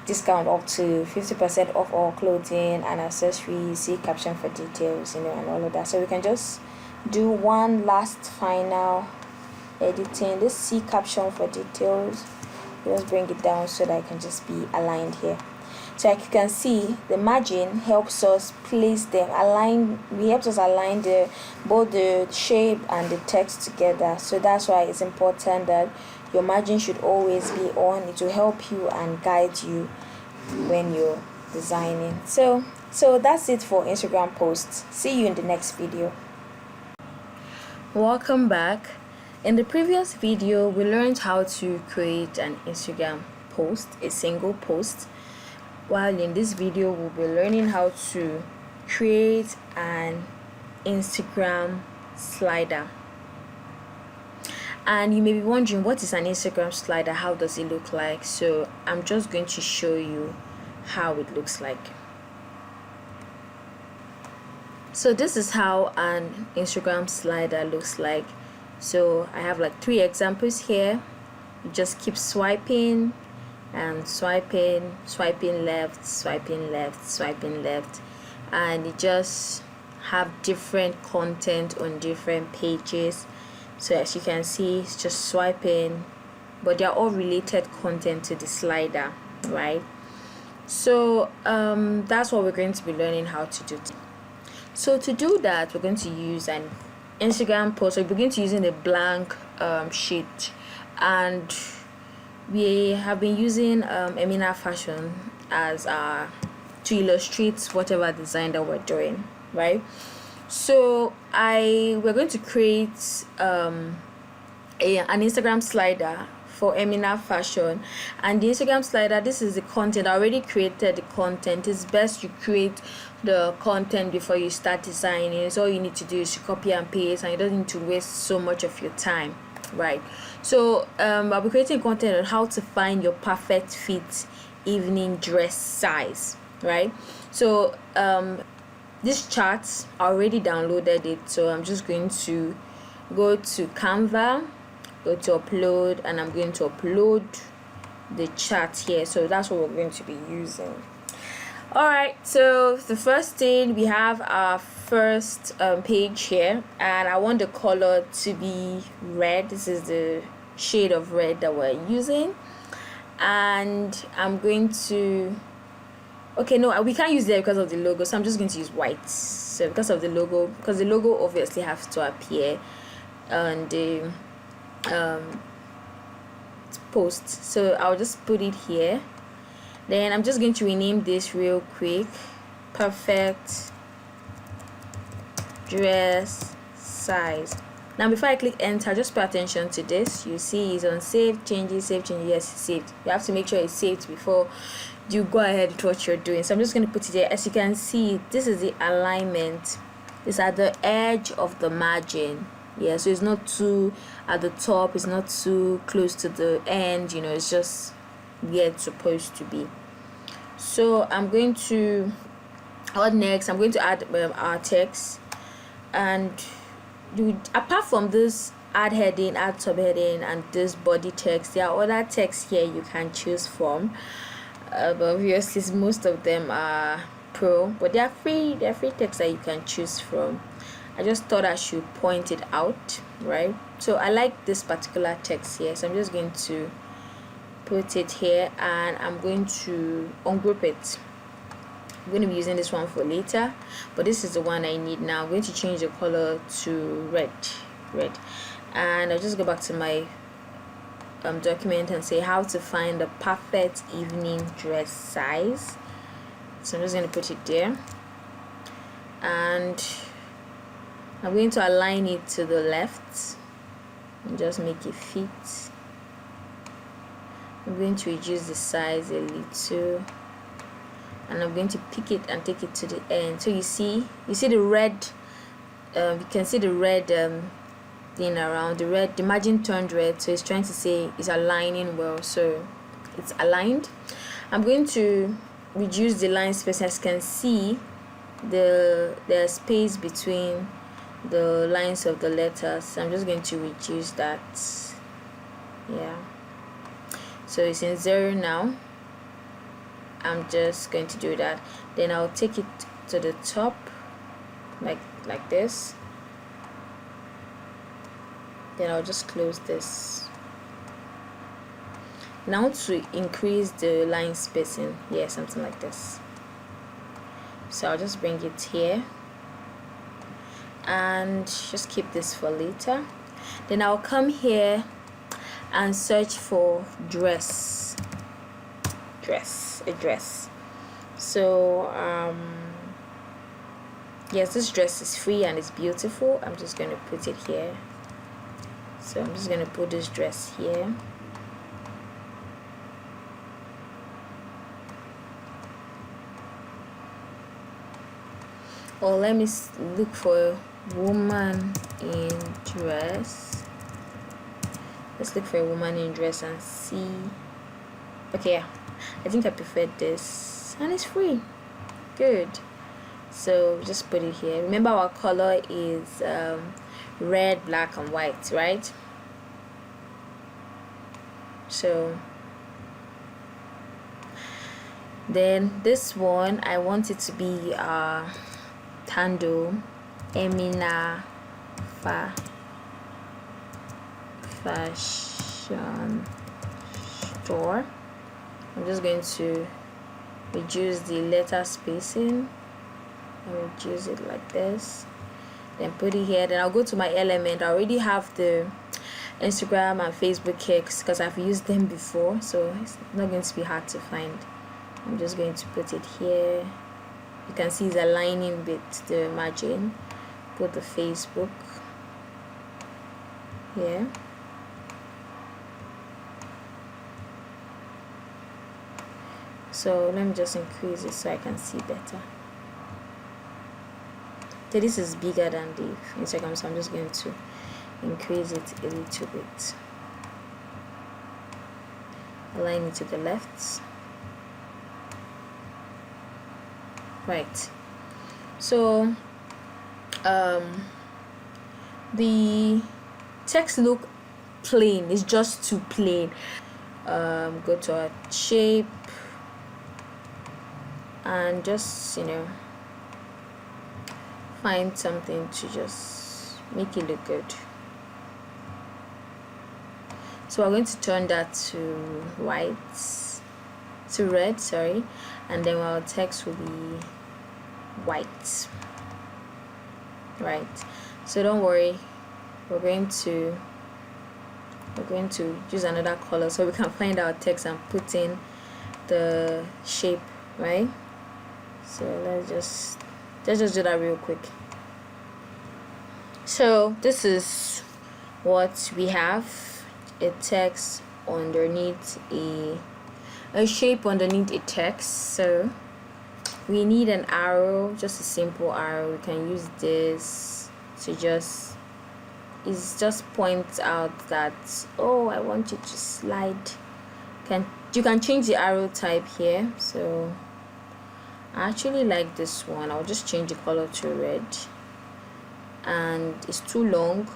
[SPEAKER 1] discount up to 50% off all clothing and accessories. See caption for details, and all of that. So we can just do one last final editing. This see caption for details. Just bring it down so that it can just be aligned here. So like you can see, the margin helps us place them align. We helps us align both the shape and the text together. So that's why it's important that your margin should always be on. It will help you and guide you when you're designing. So that's it for Instagram posts. See you in the next video. Welcome back. In the previous video, we learned how to create an Instagram post, a single post. While in this video, we'll be learning how to create an Instagram slider. And you may be wondering, what is an Instagram slider? How does it look like? So I'm just going to show you how it looks like. So this is how an Instagram slider looks like. So I have like 3 examples here. You just keep swiping and swiping left, swiping left, and it just have different content on different pages. So as you can see, it's just swiping, but they're all related content to the slider, right? So that's what we're going to be learning how to do. So to do that, we're going to use an Instagram post. So we're going to using a blank sheet, and we have been using Emina Fashion as to illustrate whatever design that we're doing, right? So we're going to create an Instagram slider for Emina Fashion, and the Instagram slider, this is the content. I already created the content. It's best you create the content before you start designing. So all you need to do is to copy and paste, and you don't need to waste so much of your time, right? So I'll be creating content on how to find your perfect fit evening dress size, right? So this chart, I already downloaded it, so I'm just going to go to Canva, go to upload, and I'm going to upload the chart here. So that's what we're going to be using. Alright, so the first thing, we have our first page here, and I want the color to be red. This is the shade of red that we're using, and I'm going to, okay, no, we can't use that because of the logo, so I'm just going to use white. So because of the logo, because the logo obviously has to appear on the post, so I'll just put it here. Then I'm just going to rename this real quick. Perfect dress size. Now before I click enter, just pay attention to this. You see it's on save changes, yes, it's saved. You have to make sure it's saved before you go ahead with what you're doing. So I'm just going to put it here. As you can see, this is the alignment. It's at the edge of the margin. Yeah, so it's not too at the top, it's not too close to the end, it's just where it's supposed to be. So I'm going to next I'm going to add our text, and apart from this add heading, add subheading, and this body text, there are other texts here you can choose from, but obviously most of them are pro, but they are free texts that you can choose from. I just thought I should point it out, right? So I like this particular text here, so I'm just going to put it here, and I'm going to ungroup it. I'm going to be using this one for later, but this is the one I need now. I'm going to change the color to red, and I'll just go back to my document and say how to find the perfect evening dress size. So I'm just going to put it there, and I'm going to align it to the left and just make it fit. I'm going to reduce the size a little, and I'm going to pick it and take it to the end. So you see the red, you can see the red thing around the red. The margin turned red, so it's trying to say it's aligning well, so it's aligned. I'm going to reduce the line space. As you can see, the space between the lines of the letters, so I'm just going to reduce that. Yeah, so it's in 0 now. I'm just going to do that. Then I'll take it to the top like this. Then I'll just close this. Now to increase the line spacing, yeah, something like this. So I'll just bring it here and just keep this for later. Then I'll come here and search for dress. A dress. So yes, this dress is free and it's beautiful. I'm just going to put it here. So I'm just going to put this dress here. Or let me look for woman in dress. Let's look for a woman in dress and see. Okay, yeah, I think I prefer this, and it's free. Good. So just put it here. Remember, our color is red, black, and white, right? So then this one, I want it to be Tando Emina fashion store. I'm just going to reduce the letter spacing and reduce it like this, then put it here. Then I'll go to my element. I already have the Instagram and Facebook here because I've used them before, so it's not going to be hard to find. I'm just going to put it here. You can see it's aligning with the margin. Put the Facebook here. So let me just increase it so I can see better. So this is bigger than the Instagram, so I'm just going to increase it a little bit. Align it to the left. Right. So the text look plain. It's just too plain. Go to our shape and just find something to just make it look good. So we're going to turn that to red, sorry, and then our text will be white. Right. So don't worry, we're going to use another color so we can find our text and put in the shape, right? So let's just do that real quick. So this is what we have: a text underneath a shape underneath a text. So we need an arrow, just a simple arrow. We can use this to just points out that, oh, I want you to slide. You can change the arrow type here. So I actually like this one. I'll just change the color to red, and it's too long,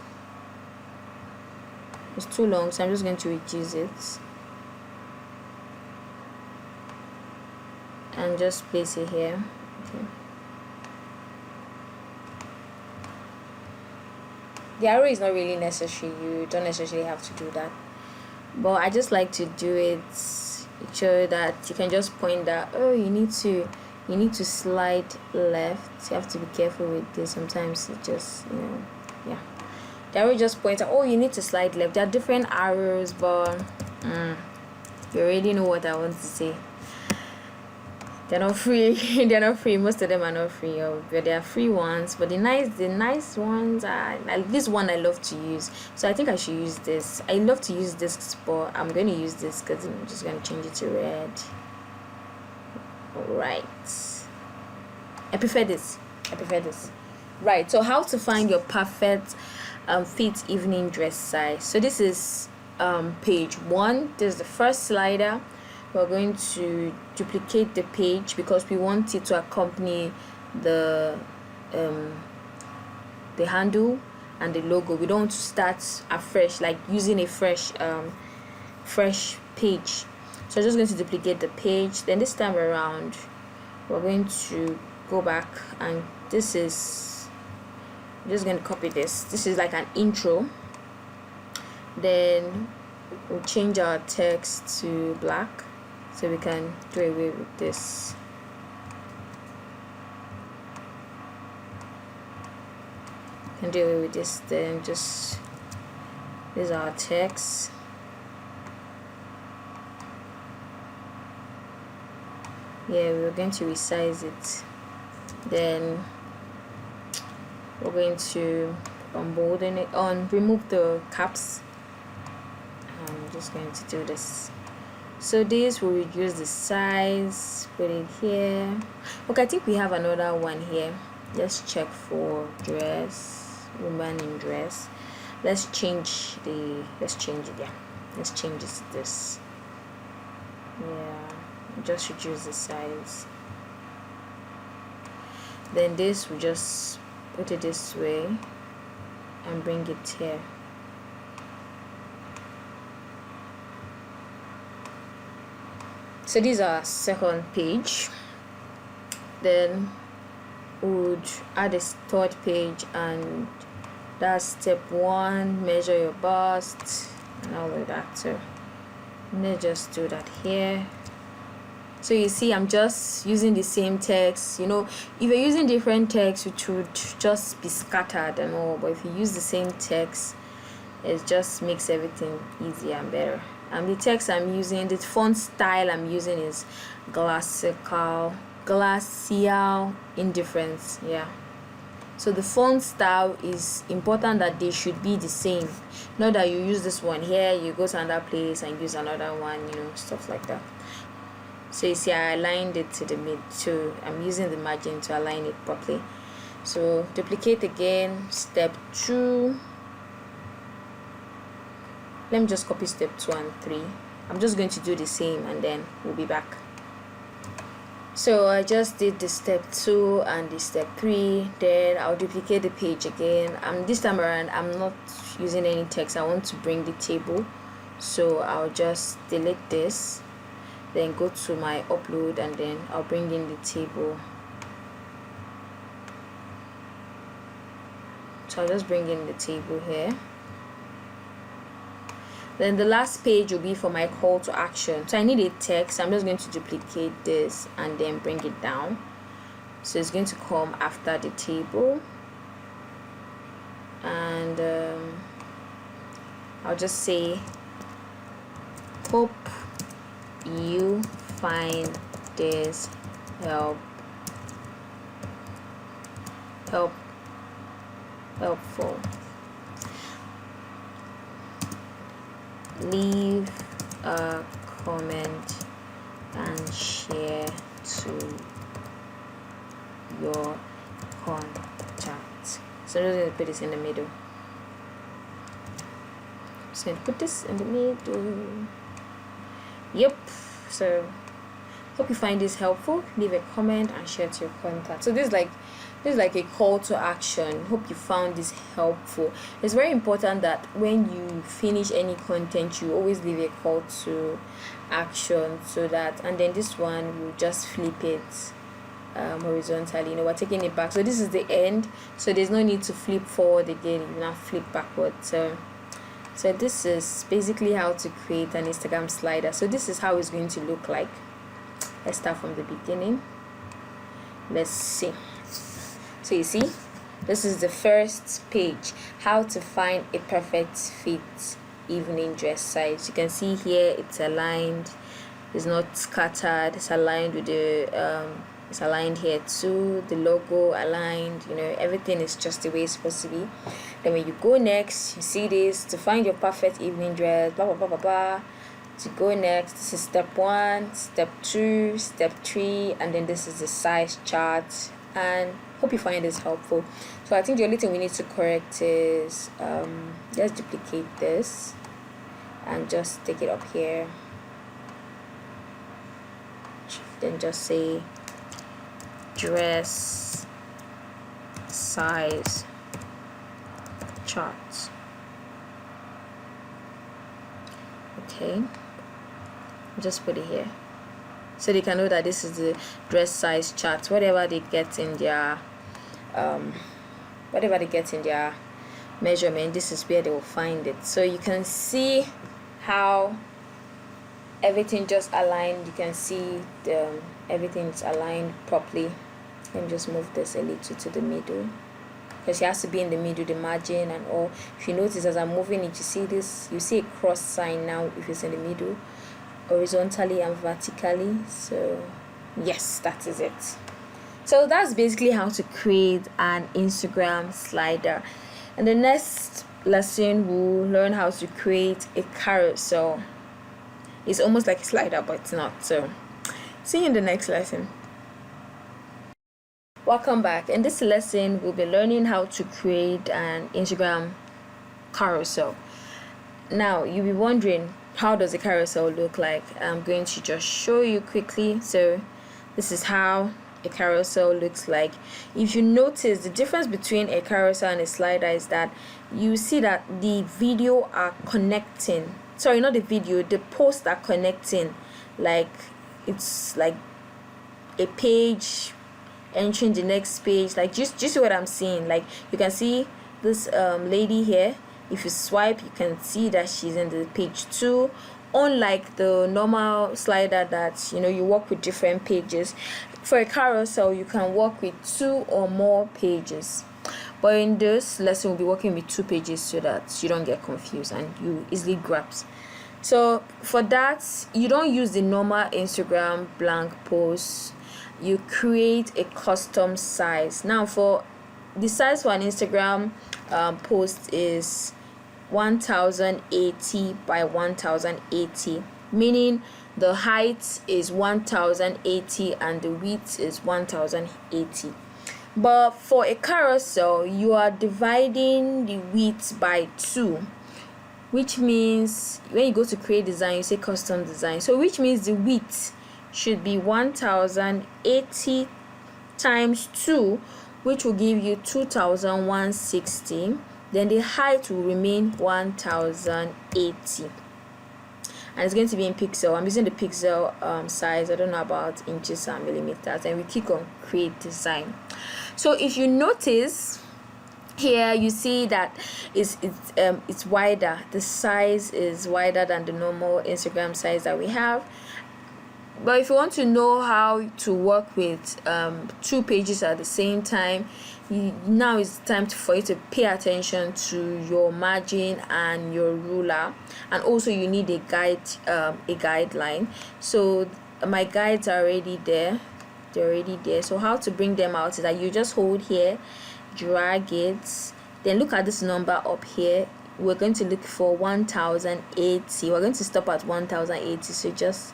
[SPEAKER 1] so I'm just going to reduce it and just place it here. Okay. The arrow is not really necessary. You don't necessarily have to do that, but I just like to do it so that you can just point that, oh, you need to slide left. You have to be careful with this. Sometimes it just, yeah, the arrow just points out, oh, you need to slide left. There are different arrows, but you already know what I want to say. They're not free. They're not free. Most of them are not free, but they are free ones. But the nice ones are this one I love to use. So I think I should use this. I love to use this, but I'm going to use this because I'm just going to change it to red. Alright. I prefer this. Right. So how to find your perfect fit evening dress size. So this is page 1. This is the first slider. We're going to duplicate the page because we want it to accompany the handle and the logo. We don't want to start afresh, like using a fresh page. So I'm just going to duplicate the page. Then this time around, we're going to go back, and this is, I'm just going to copy this. This is like an intro. Then we'll change our text to black, so we can do away with this. Can do away with this. Then just, this is our text. Yeah, we're going to resize it. Then we're going to unbolden it, remove the caps. I'm just going to do this. So this will reduce the size, put it here. Okay, I think we have another one here. Let's check for dress, woman in dress. Let's change it, yeah. Let's change it to this. Yeah, just reduce the size. Then this, we just put it this way and bring it here. So this is our second page. Then we would add a third page, and that's step 1, measure your bust and all of that. So let's just do that here. So you see, I'm just using the same text. If you're using different text, it would just be scattered and all, but if you use the same text, it just makes everything easier and better. The text I'm using, the font style I'm using is glacial indifference. Yeah. So the font style is important, that they should be the same. Not that you use this one here, you go to another place and use another one, stuff like that. So you see, I aligned it to the mid, so I'm using the margin to align it properly. So duplicate again, step 2. Let me just copy step 2 and 3. I'm just going to do the same, and then we'll be back. So I just did the step 2 and the step 3. Then I'll duplicate the page again. This time around, I'm not using any text. I want to bring the table, so I'll just delete this, then go to my upload, and then I'll bring in the table. So I'll just bring in the table here. Then the last page will be for my call to action. So I need a text. I'm just going to duplicate this and then bring it down. So it's going to come after the table. And I'll just say, hope you find this helpful. Leave a comment and share to your contact. So I'm just going to put this in the middle. Just going to put this in the middle. Yep. So hope you find this helpful. Leave a comment and share to your contact. So this is like a call to action. Hope you found this helpful. It's very important that when you finish any content, you always leave a call to action, so that, and then this one, we'll just flip it horizontally. We're taking it back, so this is the end, so there's no need to flip forward again. You now flip backward. So this is basically how to create an Instagram slider. So this is how it's going to look like. Let's start from the beginning. Let's see. So you see, this is the first page, how to find a perfect fit evening dress size. You can see here it's aligned, it's not scattered, it's aligned with the it's aligned here too, the logo aligned, everything is just the way it's supposed to be. Then when you go next, you see this, to find your perfect evening dress, blah blah blah blah blah. To go next, this is step 1, step 2, step 3, and then this is the size chart. And hope you find this helpful. So I think the only thing we need to correct is let's duplicate this and just take it up here, then just say dress size chart. Okay, just put it here so they can know that this is the dress size chart. Whatever they get in their measurement, this is where they will find it. So you can see how everything just aligned. You can see everything's aligned properly. Let me just move this a little to the middle, because it has to be in the middle, the margin and all. If you notice, as I'm moving it, you see this, you see a cross sign now if it's in the middle, horizontally and vertically. So yes, that is it. So that's basically how to create an Instagram slider. And the next lesson we'll learn how to create a carousel. It's almost like a slider, but it's not. So see you in the next lesson. Welcome back. In this lesson, we'll be learning how to create an Instagram carousel. Now, you'll be wondering, how does a carousel look like? I'm going to just show you quickly. So this is how a carousel looks like. If you notice, the difference between a carousel and a slider is that you see that the video are connecting. Sorry, not the video, the posts are connecting. Like it's like a page entering the next page. Like just see what I'm seeing. Like you can see this lady here. If you swipe, you can see that she's in the page 2. Unlike the normal slider that you work with different pages, for a carousel you can work with 2 or more pages. But in this lesson, we'll be working with 2 pages so that you don't get confused and you easily grasp. So for that, you don't use the normal Instagram blank post. You create a custom size. Now for the size for an Instagram post is 1080 by 1080, meaning the height is 1080 and the width is 1080. But for a carousel, you are dividing the width by 2, which means when you go to create design, you say custom design. So which means the width should be 1080 times 2, which will give you 2160. Then the height will remain 1080, and it's going to be in pixel. I'm using the pixel size. I don't know about inches and millimeters. And we click on create design. So if you notice here, you see that it's wider. The size is wider than the normal Instagram size that we have. But if you want to know how to work with 2 pages at the same time, now it's time for you to pay attention to your margin and your ruler, and also you need a guideline. So my guides are already there. They're already there. So how to bring them out is that you just hold here, drag it, then look at this number up here. We're going to look for 1080. We're going to stop at 1080. So just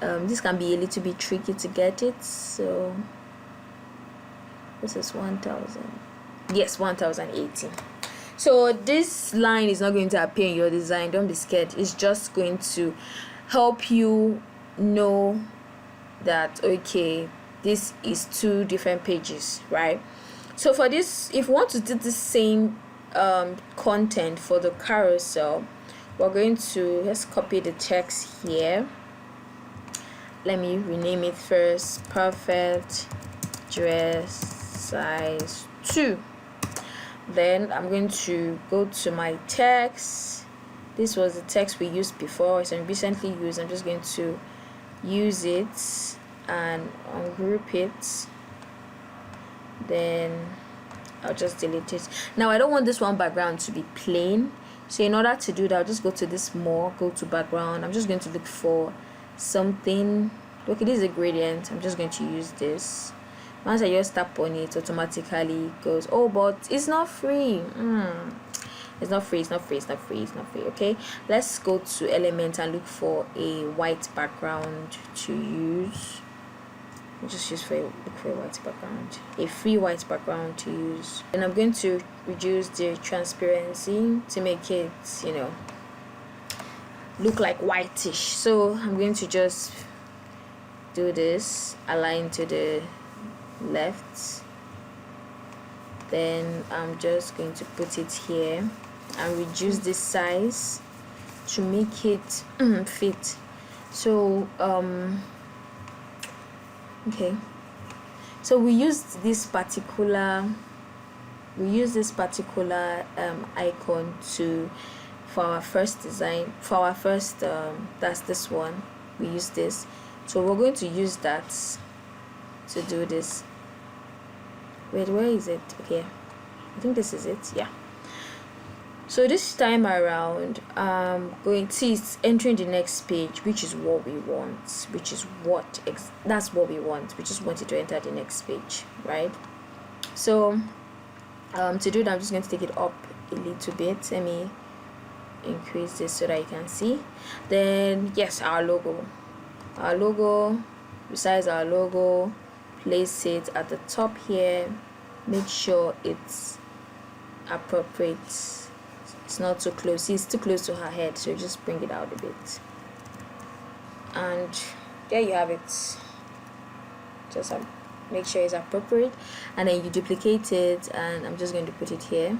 [SPEAKER 1] this can be a little bit tricky to get it. So this is 1000. Yes, 1080. So this line is not going to appear in your design. Don't be scared. It's just going to help you know that okay, this is 2 different pages, right? So for this, if you want to do the same content for the carousel, we're going to, let's copy the text here let me rename it first. Perfect dress size 2. Then I'm going to go to my text. This was the text we used before, it's recently used. I'm just going to use it and ungroup it. Then I'll just delete it. Now I don't want this one background to be plain, so in order to do that, I'll just go to this more, go to background. I'm just going to look for something. Okay, this is a gradient. I'm just going to use this. Once I just tap on it, automatically goes, oh, but it's not free. It's not free. Okay, let's go to element and look for a white background to use. We'll just look for a white background, a free white background to use. And I'm going to reduce the transparency to make it, look like whitish. So I'm going to just do this, align to the left. Then I'm just going to put it here and reduce this size to make it fit. So okay, so we used this particular icon for our first design, for our first that's this one. We use this, so we're going to use that to do this. Wait, where is it? Okay, I think this is it. Yeah. So this time around, going to see it's entering the next page, which is what we want, that's what we want. We just want it to enter the next page, right? So to do that, I'm just going to take it up a little bit. Let me increase this so that you can see. Then yes, our logo, resize our logo, place it at the top here, make sure it's appropriate. It's not too close. See, it's too close to her head, so just bring it out a bit. And there you have it. Just make sure it's appropriate, and then you duplicate it, and I'm just going to put it here.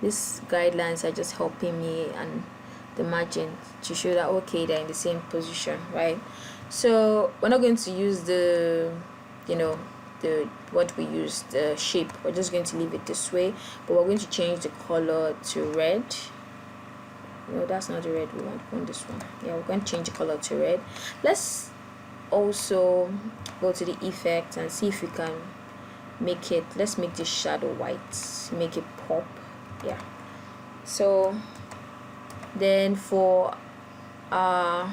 [SPEAKER 1] These guidelines are just helping me and the margin to show that okay, they're in the same position, right? So we're not going to use the what we use, the shape. We're just going to leave it this way, but we're going to change the color to red. No, that's not the red we want. We want this one. Yeah, we're going to change the color to red. Let's also go to the effect and see if we can make it, let's make this shadow white, make it pop. Yeah, so then for our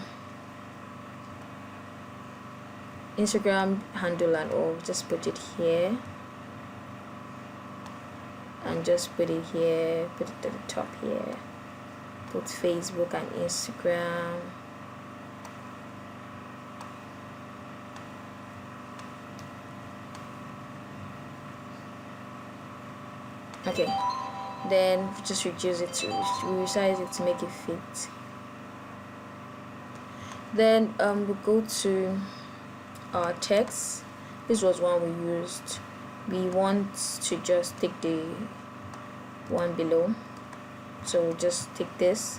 [SPEAKER 1] Instagram handle and all, just put it here and just put it here, put it at the top here, put Facebook and Instagram. Okay, then just reduce it to resize it to make it fit. Then we'll go to our text. This was one we used. We want to just take the one below, so just take this,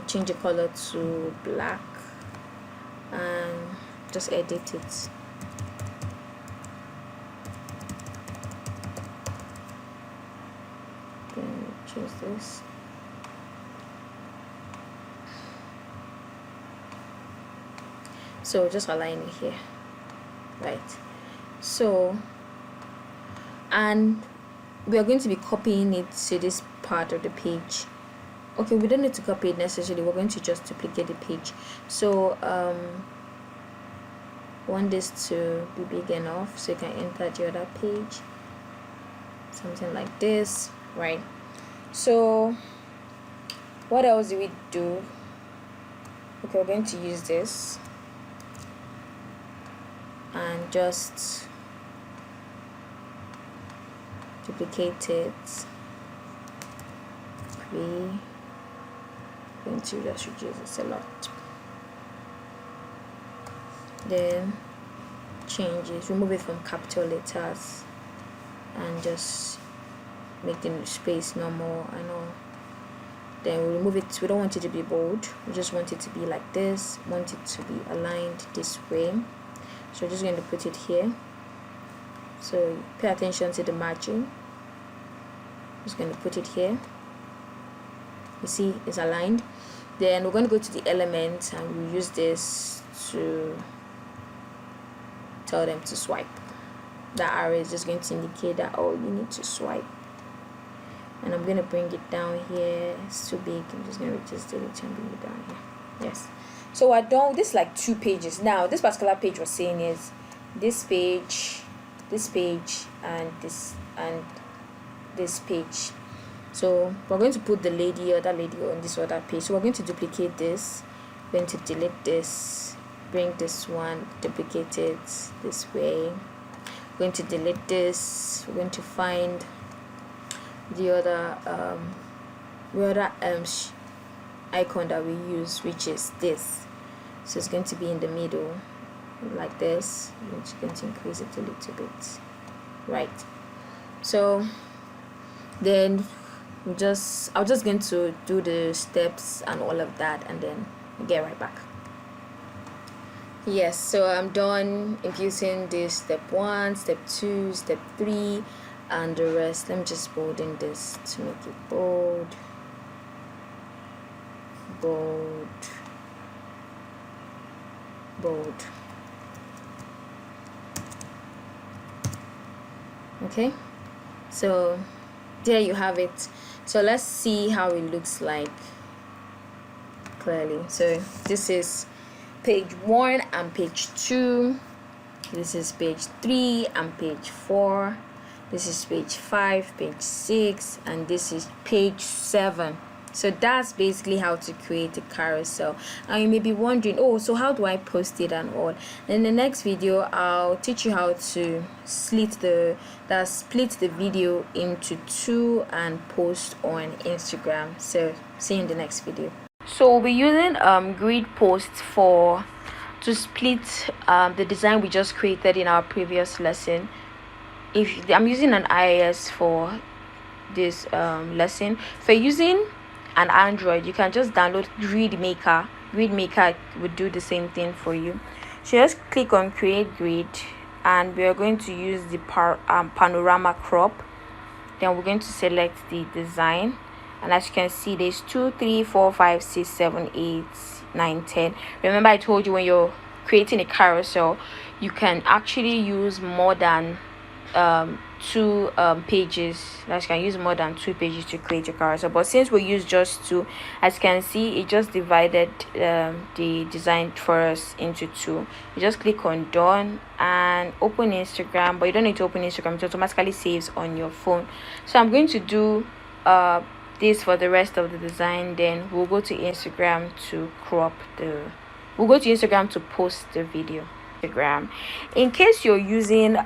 [SPEAKER 1] change the color to black and just edit it. Then choose this. So just align it here, right? So, and we are going to be copying it to this part of the page. Okay, we don't need to copy it necessarily, we're going to just duplicate the page. So want this to be big enough so you can enter the other page, something like this, right? So what else do we do? Okay, we're going to use this and just duplicate it. Going to just reduce this a lot. Then change it, remove it from capital letters and just make the space normal and all. then we remove it. We don't want it to be bold, we just want it to be like this, want it to be aligned this way. So we're just going to put it here. So pay attention to the margin. Just going to put it here. You see it's aligned. Then we're going to go to the elements and we use this to tell them to swipe. That arrow is just going to indicate that, oh, you need to swipe. And I'm going to bring it down here. It's too big. I'm just going to just delete and bring it down here. Yes. So we're done with this, like 2 pages. Now this particular page was saying is this page, and this page. So we're going to put the other lady on this other page. So we're going to duplicate this. We're going to delete this, bring this one, duplicate it this way. We're going to delete this. We're going to find the other icon that we use, which is this. So it's going to be in the middle like this. I'm just going to increase it a little bit, right? So then I'm just going to do the steps and all of that, and then I'll get right back. Yes, so I'm done inputting this step 1, step 2, step 3, and the rest. Let me just bolding this to make it bold. Okay, so there you have it. So let's see how it looks like clearly. So this is page 1 and page 2. This is page 3 and page 4. This is page 5, page 6, and this is page 7. So that's basically how to create a carousel. Now you may be wondering, oh, so how do I post it and all? In the next video, I'll teach you how to split the video into 2 and post on Instagram. So see you in the next video. So we'll be using grid posts to split the design we just created in our previous lesson. If I'm using an iOS for this lesson, for using an Android, you can just download Grid Maker. Grid Maker would do the same thing for you. So just click on create grid, and we are going to use the panorama crop. Then we're going to select the design, and as you can see, there's 2, 3, 4, 5, 6, 7, 8, 9, 10. Remember I told you when you're creating a carousel, you can actually use more than 2 pages. That you can use more than 2 pages to create your carousel, but since we use just 2, as you can see, it just divided the design for us into 2. You just click on done and open Instagram, but you don't need to open Instagram, it automatically saves on your phone. So I'm going to do this for the rest of the design, then we'll go to Instagram to post the video. In case you're using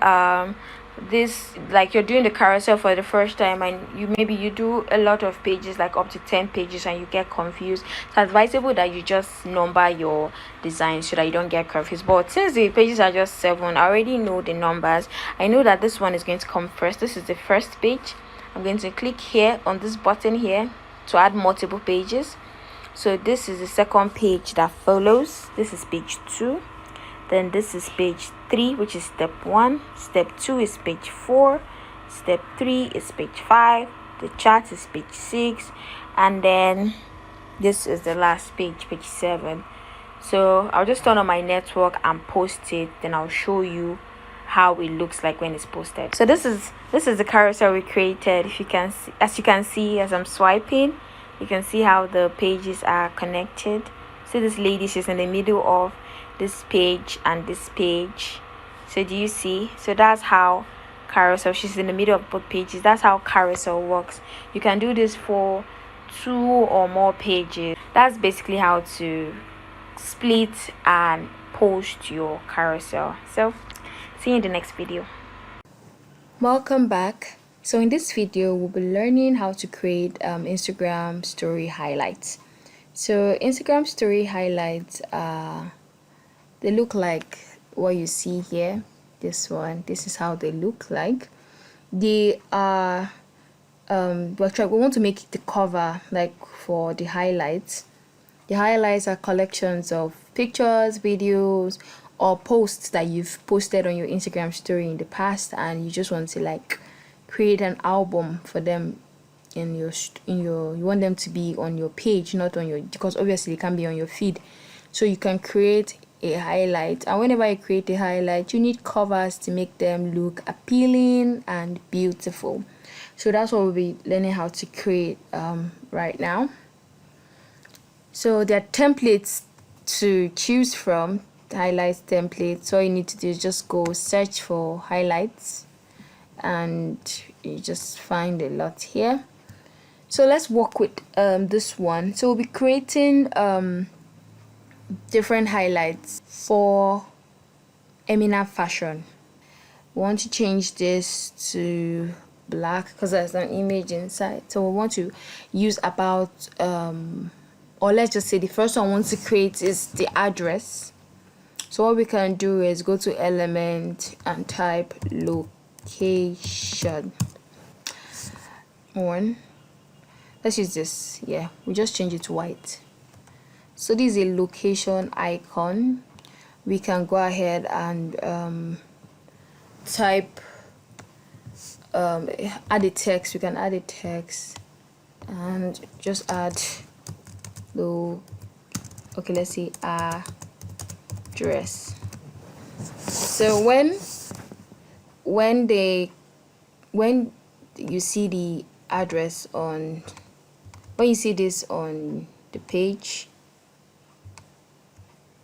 [SPEAKER 1] this, like you're doing the carousel for the first time, and you do a lot of pages, like up to 10 pages, and you get confused, it's advisable that you just number your design so that you don't get confused. But since the pages are just 7, I already know the numbers. I know that this one is going to come first. This is the first page. I'm going to click here on this button here to add multiple pages. So this is the second page that follows. This is page 2. Then this is page 3, which is step 1. Step 2 is page 4. Step 3 is page 5. The chart is page 6. And then this is the last page, page 7. So I'll just turn on my network and post it. Then I'll show you how it looks like when it's posted. So this is the carousel we created. If you can see, as I'm swiping, you can see how the pages are connected. So this lady, she's in the middle of this page and this page. So do you see? So that's how carousel, she's in the middle of both pages. That's how carousel works. You can do this for 2 or more pages. That's basically how to split and post your carousel. So see you in the next video. Welcome back. So in this video, we'll be learning how to create Instagram story highlights. So Instagram story highlights, they look like what you see here. This is how they look like. They are we want to make the cover like for the highlights. The highlights are collections of pictures, videos, or posts that you've posted on your Instagram story in the past, and you just want to like create an album for them you want them to be on your page, not on your, because obviously it can be on your feed. So you can create a highlight, and whenever you create a highlight, you need covers to make them look appealing and beautiful. So that's what we'll be learning how to create right now. So there are templates to choose from, highlights templates. So all you need to do is just go search for highlights, and you just find a lot here. So let's work with this one. So we'll be creating different highlights for Emina fashion. We want to change this to black because there's an image inside. So we want to use about or let's just say the first one I want to create is the address. So what we can do is go to element and type location. Let's use this. Yeah, we just change it to white. So this is a location icon. We can go ahead and type add a text. We can add a text and just add okay, let's see, address. So when you see the address when you see this on the page,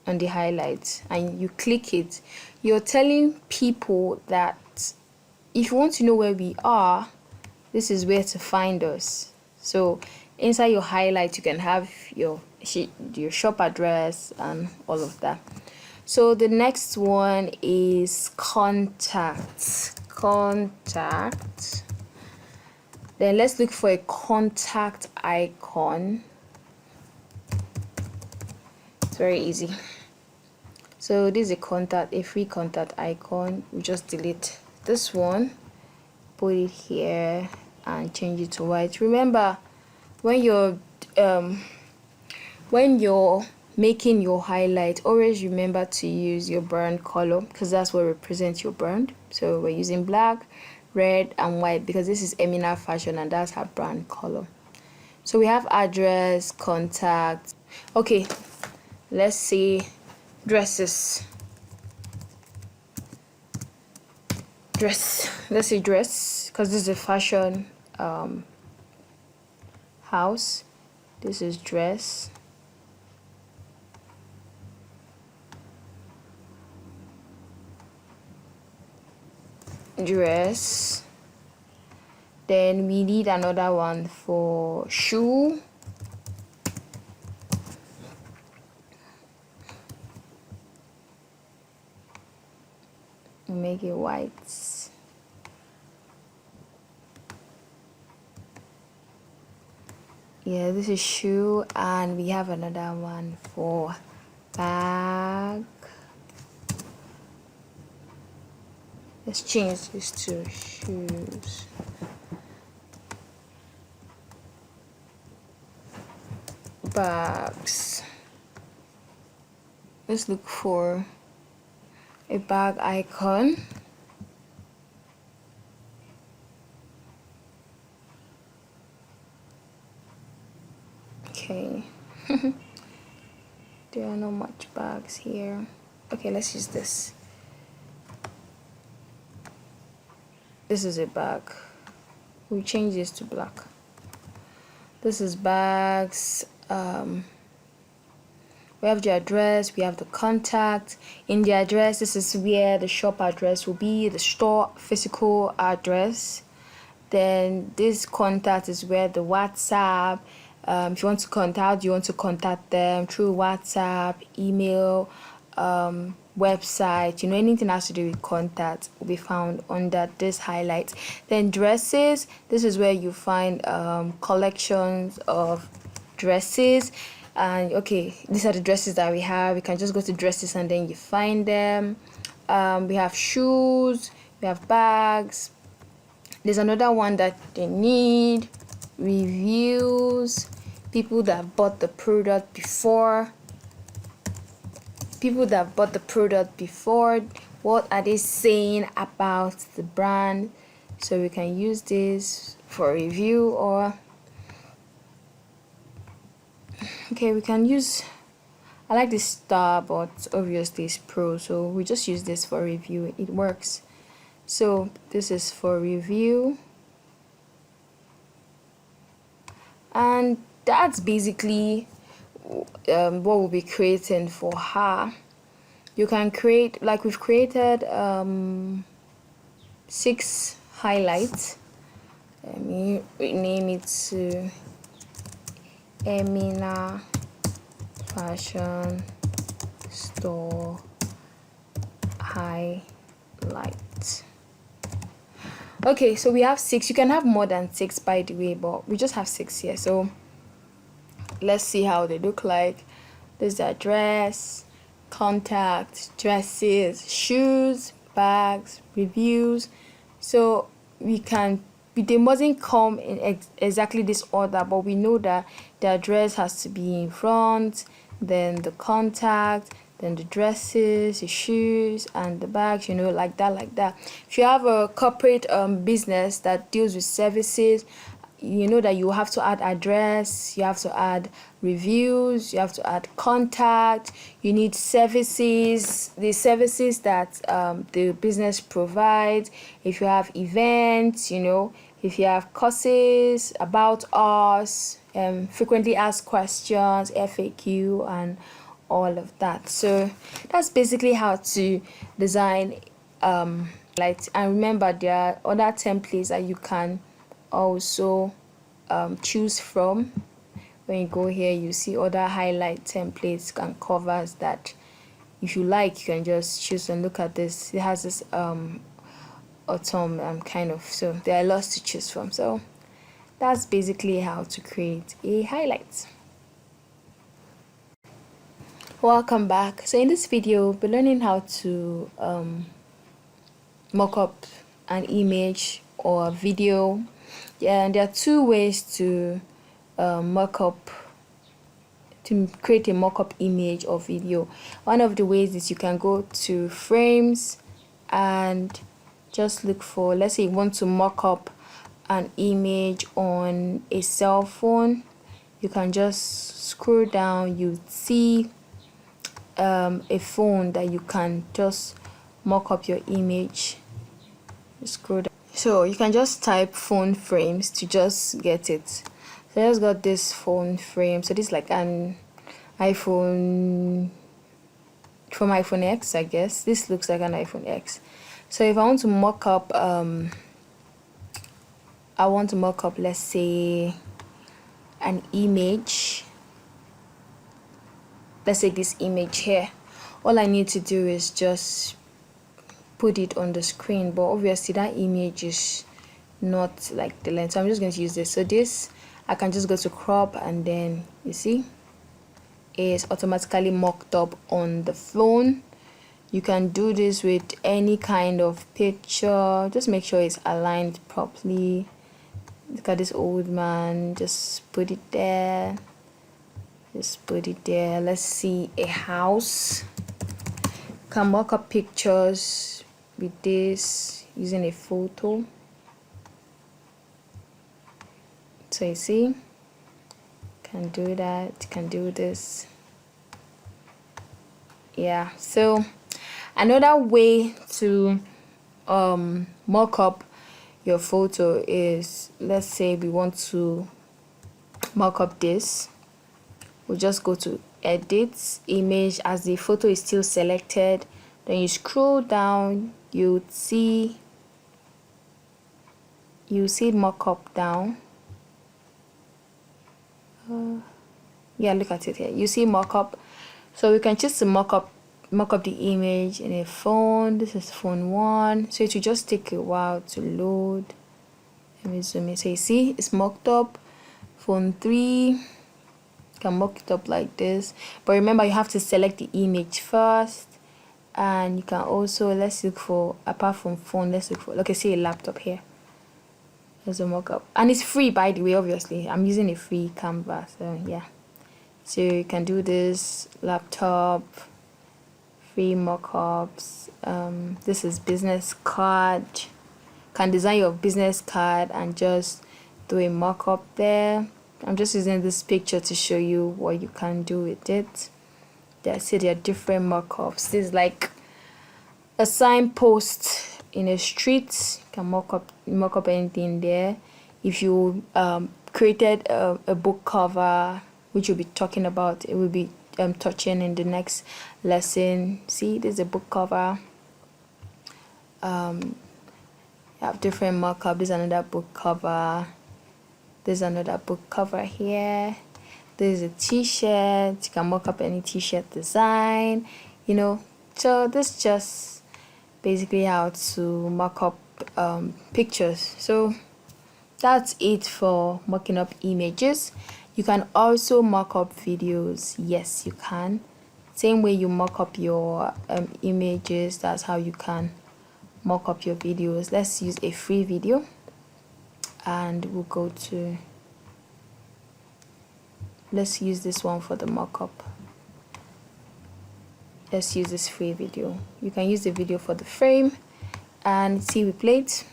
[SPEAKER 1] on the highlights, and you click it, you're telling people that if you want to know where we are, this is where to find us. So inside your highlight, you can have your shop address and all of that. So the next one is contact. Then let's look for a contact icon. It's very easy. So this is a free contact icon. We just delete this one, put it here, and change it to white. Remember, when you're making your highlight, always remember to use your brand color, because that's what represents your brand. So we're using black, red, and white because this is Emina fashion and that's her brand color. So we have address, contact. Okay, let's see dresses. Let's say dress, because this is a fashion house. This is dress. Then we need another one for shoe. Make it white. Yeah, this is shoe, and we have another one for bag. Let's change this to shoes. Bags. Let's look for a bag icon. Okay. There are not much bags here. Okay, let's use this. This is a bag. We'll change this to black. This is bags. We have the address, we have the contact. In the address, this is where the shop address will be, the store physical address. Then this contact is where the WhatsApp, if you want to contact them through WhatsApp, email, website, anything that has to do with contact will be found under this highlight. Then dresses, this is where you find collections of dresses. And okay, these are the dresses that we have. You can just go to dresses and then you find them. We have shoes, we have bags, There's another one that they need reviews, people that bought the product before. What are they saying about the brand? So we can use this for review, or okay, we can use, I like this star, but obviously it's pro, so we just use this for review. It works. So this is for review, and that's basically what we'll be creating for her. You can create, like we've created 6 highlights. Let me rename it to Emina Fashion Store Highlight. Okay, so we have 6. You can have more than 6, by the way, but we just have 6 here. So let's see how they look like. There's the dress, contact, dresses, shoes, bags, reviews. So they mustn't come in exactly this order, but we know that the address has to be in front, then the contact, then the dresses, the shoes, and the bags, like that. If you have a corporate business that deals with services, you know that you have to add address, you have to add reviews, you have to add contact, you need services, the services that the business provides. If you have events, if you have courses about us, frequently asked questions, FAQ, and all of that. So that's basically how to design and remember, there are other templates that you can also choose from. When you go here, you see other highlight templates and covers that if you like, you can just choose and look at this. It has this autumn kind of, so there are lots to choose from. So that's basically how to create a highlight. Welcome back. So in this video, we're learning how to mock up an image or a video. Yeah, and there are 2 ways to create a mock-up image or video. One of the ways is you can go to frames and just look for, let's say you want to mock up an image on a cell phone. You can just scroll down, you see a phone that you can just mock up your image. Scroll down. So you can just type phone frames to just get it. So I just got this phone frame. So this is like an iPhone, from iPhone X, I guess. This looks like an iPhone X. So if I want to mock up let's say an image. Let's take this image here. All I need to do is just put it on the screen, but obviously that image is not like the length, so I'm just going to use this. So this, I can just go to crop, and then you see it's automatically mocked up on the phone. You can do this with any kind of picture. Just make sure it's aligned properly. Look at this old man, just put it there. Let's see a house. You can mock up pictures with this using a photo. So you see, can do that, can do this. Yeah, so another way to mock up your photo is, let's say we want to mock up this. We'll just go to edit image. As the photo is still selected, then you scroll down, you see mock-up down. Yeah, look at it here. You see mock-up. So we can choose to mock up the image in a phone. This is phone 1, so it will just take a while to load. Let me zoom in. So you see it's mocked up. Phone 3, you can mock it up like this, but remember you have to select the image first. And you can also, let's look for, apart from phone, let's look for, okay, see a laptop here. There's a mockup, and it's free, by the way. Obviously, I'm using a free Canva, so yeah. So you can do this laptop, free mockups. This is business card. Can design your business card and just do a mockup there. I'm just using this picture to show you what you can do with it. There are different mockups. This is like a signpost in a street. You can mock up anything there. If you created a book cover, which we'll be talking about, it will be touching in the next lesson. See, there's a book cover. You have different mock-up. There's another book cover. There's another book cover here. There's a t-shirt. You can mock up any t-shirt design, so this just basically how to mock up pictures. So that's it for mocking up images. You can also mock up videos. Yes, you can. Same way you mock up your images, that's how you can mock up your videos. Let's use a free video, and we'll go to, let's use this one for the mock-up. Let's use this free video. You can use the video for the frame, and see, we play it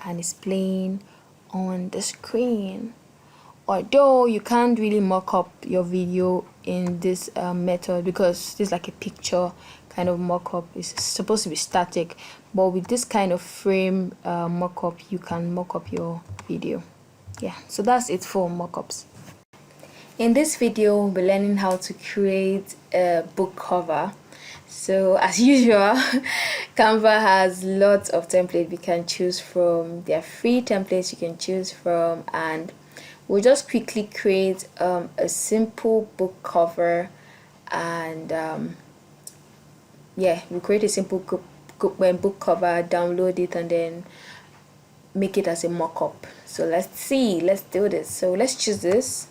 [SPEAKER 1] and it's playing on the screen. Although you can't really mock up your video in this method, because this is like a picture kind of mock-up. It's supposed to be static, but with this kind of frame mock-up, you can mock up your video. Yeah, so that's it for mock-ups. In this video, we'll be learning how to create a book cover. So as usual, Canva has lots of templates you can choose from. There are free templates you can choose from, and we'll just quickly create a simple book cover. And yeah, we'll create a simple book cover, download it, and then make it as a mock-up. So let's do this. So let's choose this.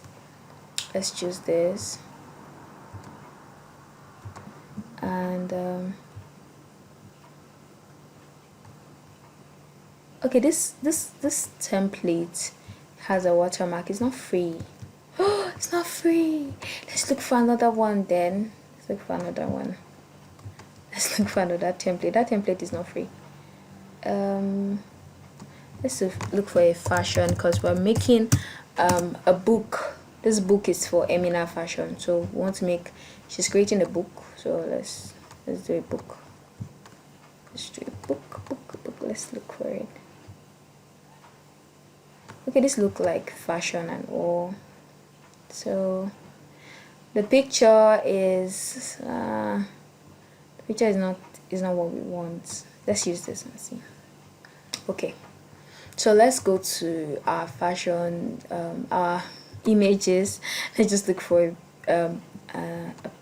[SPEAKER 1] And okay, this template has a watermark. It's not free. Oh, it's not free. Let's look for another one then. Let's look for another template. That template is not free. Let's look for a fashion, because we're making a book. This book is for Emina Fashion, so we want to make, she's creating a book, so let's do a book. Let's do a book. Let's look for it. Okay, this look like fashion and all. So the picture is not what we want. Let's use this and see. Okay, so let's go to our fashion, our images. Let's just look for a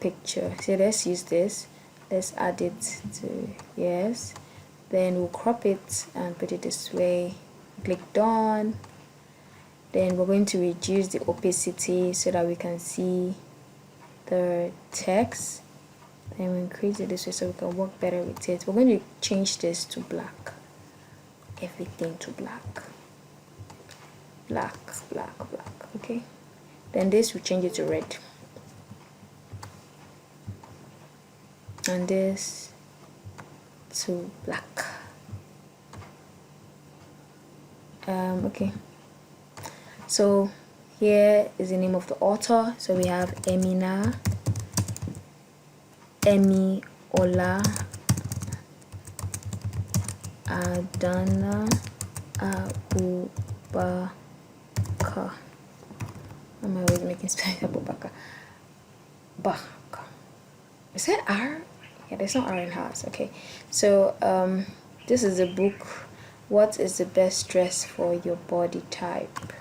[SPEAKER 1] picture. So let's use this. Let's add it to, yes, then we'll crop it and put it this way. Click done. Then we're going to reduce the opacity so that we can see the text. Then we increase it this way so we can work better with it. We're going to change this to black. Everything to black. Black. Okay, then this will change it to red, and this to black. Okay, so here is the name of the author. So we have Emina, Emi Ola Adana Abubakar. I'm always making space. Abubakar. Baka. Is that R? Yeah, there's no R in house. Okay, so this is a book. What is the best dress for your body type?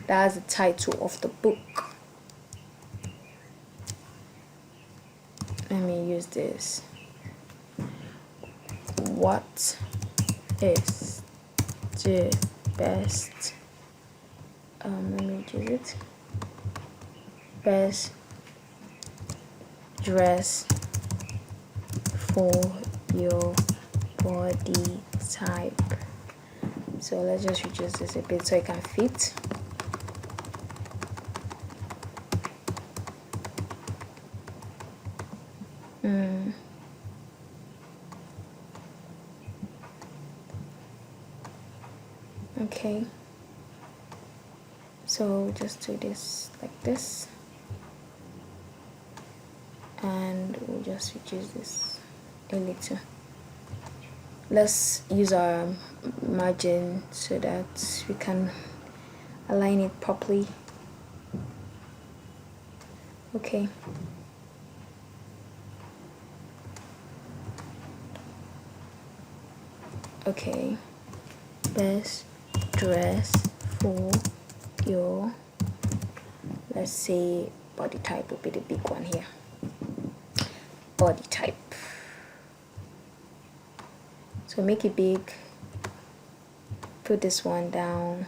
[SPEAKER 1] That's the title of the book. Let me use this. What is the best? Let me use it. Best dress for your body type. So let's just reduce this a bit so it can fit. Okay, so just do this like this, and we'll just reduce this a little. Let's use our margin so that we can align it properly. Okay. Okay, best dress for your, let's say, body type will be the big one here. Body type. So make it big. Put this one down.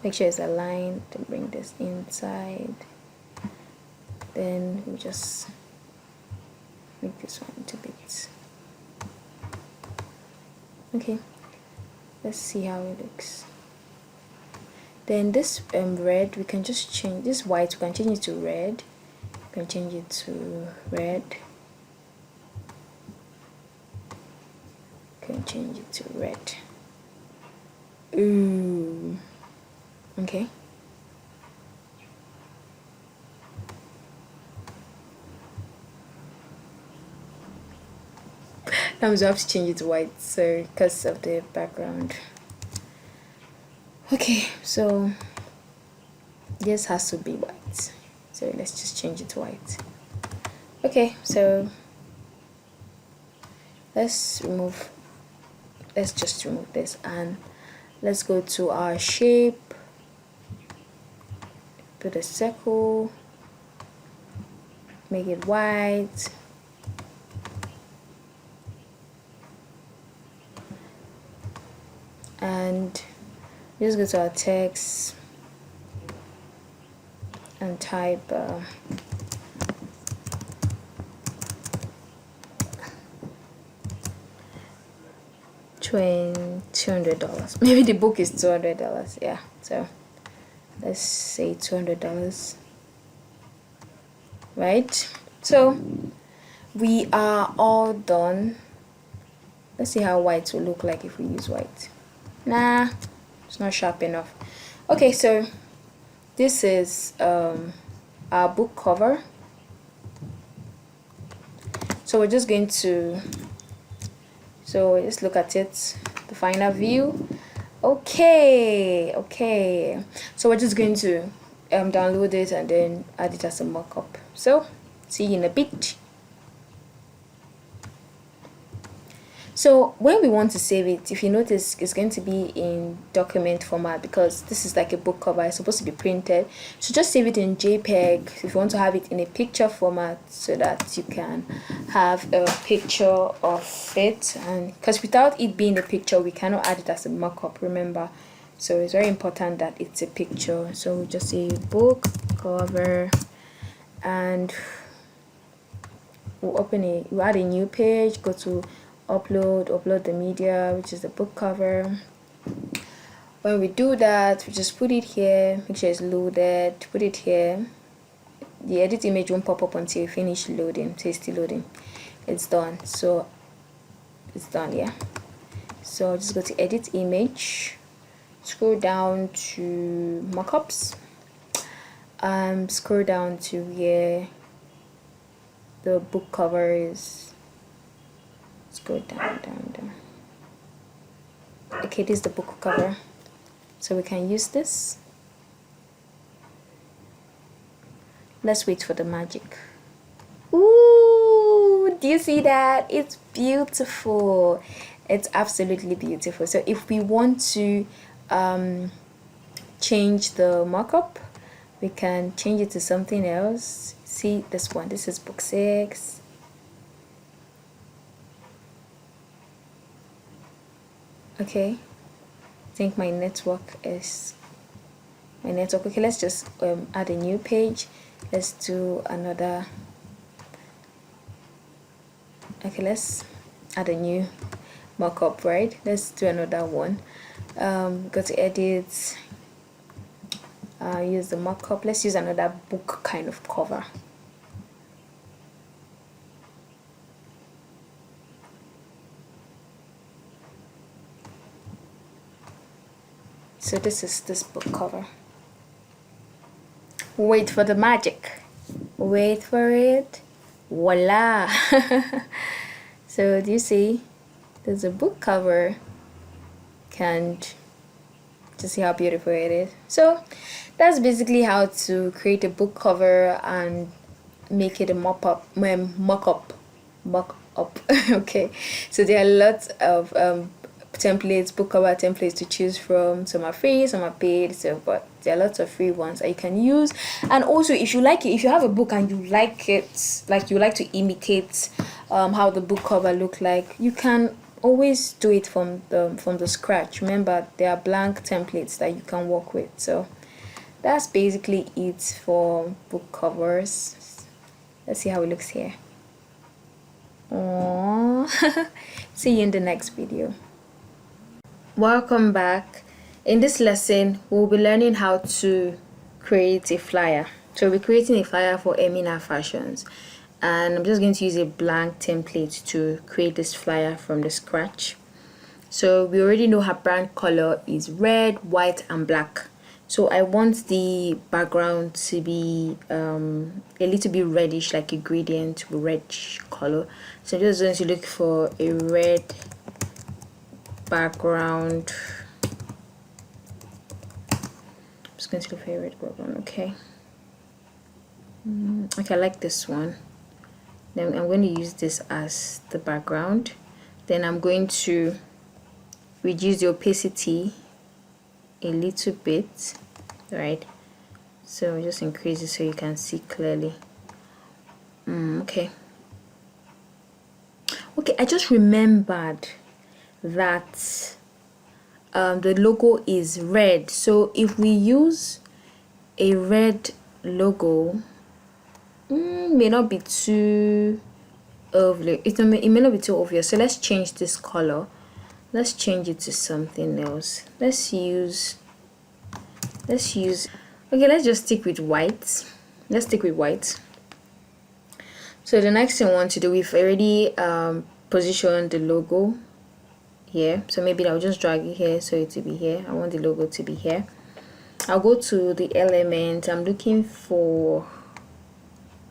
[SPEAKER 1] Make sure it's aligned. Then bring this inside. Then we just make this one into bits. Okay, let's see how it looks. Then this red, we can just change this white, we can change it to red. We can change it to red. We can change it to red. Ooh. Okay. Now we have to change it to white, so because of the background. Okay, so this has to be white, so let's just change it to white. Okay, so let's just remove this, and let's go to our shape. Put a circle, make it white. And just go to our text and type $200. Maybe the book is $200. Yeah, so let's say $200. Right, so we are all done. Let's see how white will look like if we use white. Nah, it's not sharp enough. Okay, so this is our book cover. So we're just going to, so let's look at it, the final view. Okay, so we're just going to download it and then add it as a mockup. So see you in a bit. So when we want to save it, if you notice, it's going to be in document format because this is like a book cover. It's supposed to be printed. So just save it in JPEG if you want to have it in a picture format so that you can have a picture of it. And because without it being a picture, we cannot add it as a mockup, remember. So it's very important that it's a picture. So we just say book cover, and we'll we'll add a new page, go to upload the media, which is the book cover. When we do that, we just put it here, make sure it's loaded, put it here. The edit image won't pop up until you finish loading, so it's still loading. It's done, so it's done. Yeah, so just go to edit image, scroll down to mockups, scroll down to where the book cover is. Let's go down. Okay, this is the book cover, so we can use this. Let's wait for the magic. Ooh, do you see that? It's beautiful. It's absolutely beautiful. So if we want to change the markup, we can change it to something else. See this one, this is book 6. Okay, I think my network. Okay, let's just add a new page. Let's do another. Okay, let's add a new mockup, right? Let's do another one. Go to edit, use the mockup. Let's use another book kind of cover. So this is this book cover. Wait for the magic. Wait for it. Voila. So do you see? There's a book cover. And just see how beautiful it is. So that's basically how to create a book cover and make it a mock-up. Okay, so there are lots of templates, book cover templates to choose from. Some are free, some are paid, so but there are lots of free ones that you can use. And also, if you like it, if you have a book and you like it, like you like to imitate how the book cover look like, you can always do it from the scratch. Remember, there are blank templates that you can work with. So that's basically it for book covers. Let's see how it looks here. Aww. See you in the next video. Welcome back. In this lesson, we'll be learning how to create a flyer. So we're creating a flyer for Emina Fashions, and I'm just going to use a blank template to create this flyer from the scratch. So we already know her brand color is red, white, and black. So I want the background to be a little bit reddish, like a gradient red color. So I'm just going to look for a red background. I'm just going to look for a red background. Okay. Okay, I like this one. Then I'm going to use this as the background. Then I'm going to reduce the opacity a little bit, right? So just increase it so you can see clearly. Okay, I just remembered that the logo is red. So if we use a red logo, may not be too obvious. It may not be too obvious. So let's change this color. Let's change it to something else. Let's use okay, let's just stick with white. Let's stick with white. So the next thing I want to do, we've already positioned the logo here. So maybe I'll just drag it here so it will be here. I want the logo to be here. I'll go to the element. I'm looking for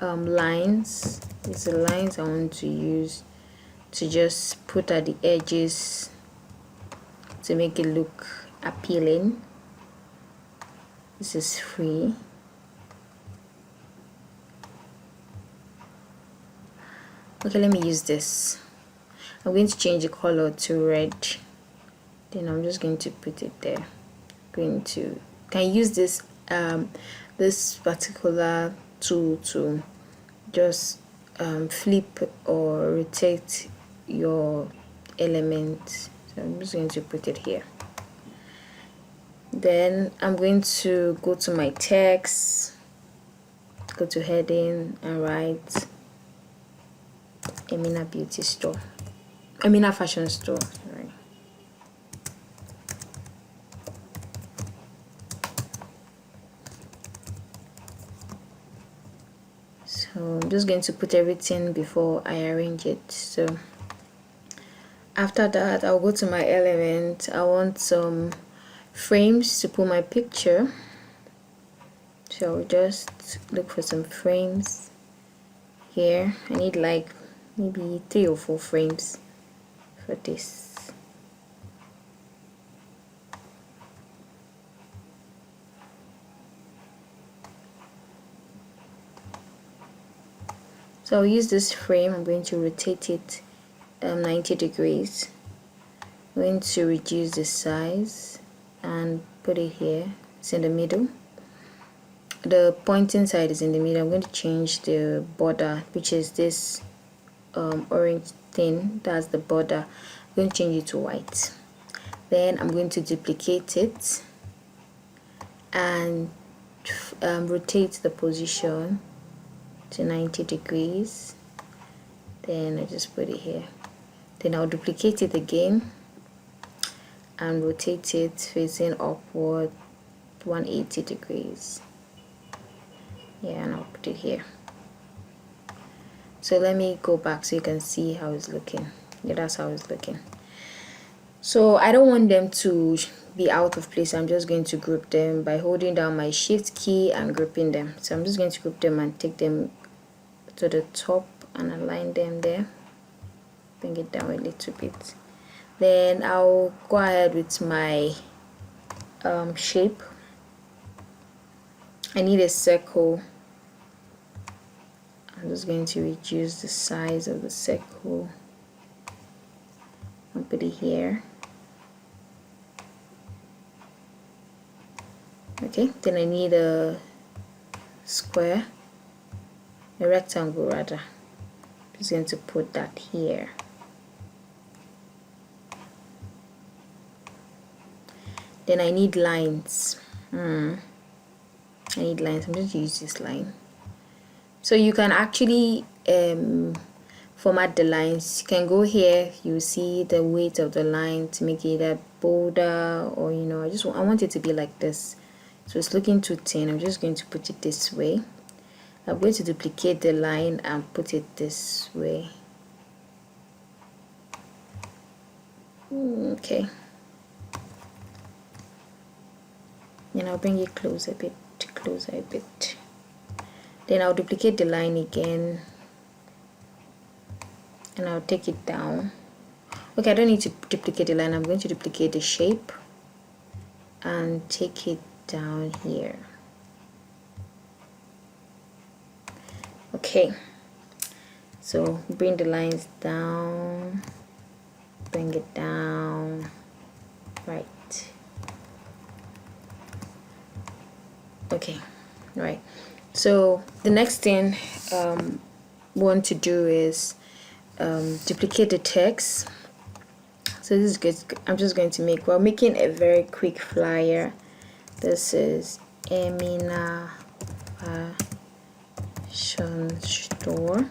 [SPEAKER 1] lines. These are lines I want to use to just put at the edges to make it look appealing. This is free. Okay, let me use this. I'm going to change the color to red. Then I'm just going to put it there. Can use this this particular tool to just flip or rotate your element. So I'm just going to put it here. Then I'm going to go to my text, go to heading and write Emina Beauty Store, Emina Fashion Store. Sorry. So I'm just going to put everything before I arrange it. So after that, I'll go to my element. I want some frames to put my picture. So I'll just look for some frames here. I need like maybe 3 or 4 frames for this. So I'll use this frame. I'm going to rotate it 90 degrees. I'm going to reduce the size and put it here. It's in the middle. The pointing side is in the middle. I'm going to change the border, which is this orange thing. That's the border. I'm going to change it to white. Then I'm going to duplicate it and rotate the position to 90 degrees. Then I just put it here. Then I'll duplicate it again and rotate it facing upward 180 degrees. Yeah, and I'll put it here. So let me go back so you can see how it's looking. Yeah, that's how it's looking. So I don't want them to be out of place. I'm just going to group them by holding down my shift key and grouping them. So I'm just going to group them and take them to the top and align them there. Bring it down a little bit. Then I'll go ahead with my shape. I need a circle. I'm just going to reduce the size of the circle and put it here. Okay, then I need a square, a rectangle rather. I'm just going to put that here. Then I need lines. I need lines. I'm just going to use this line. So you can actually format the lines. You can go here, you see the weight of the line to make it a bolder, or you know, I want it to be like this. So it's looking too thin. I'm just going to put it this way. I'm going to duplicate the line and put it this way. Okay. Then I'll bring it closer a bit. Then I'll duplicate the line again and I'll take it down. Okay, I don't need to duplicate the line. I'm going to duplicate the shape and take it down here. Okay, so bring the lines down, bring it down, right. Okay, right. So the next thing we want to do is duplicate the text. So this is good. I'm just going to make, we're making a very quick flyer. This is Emina Fashion Store.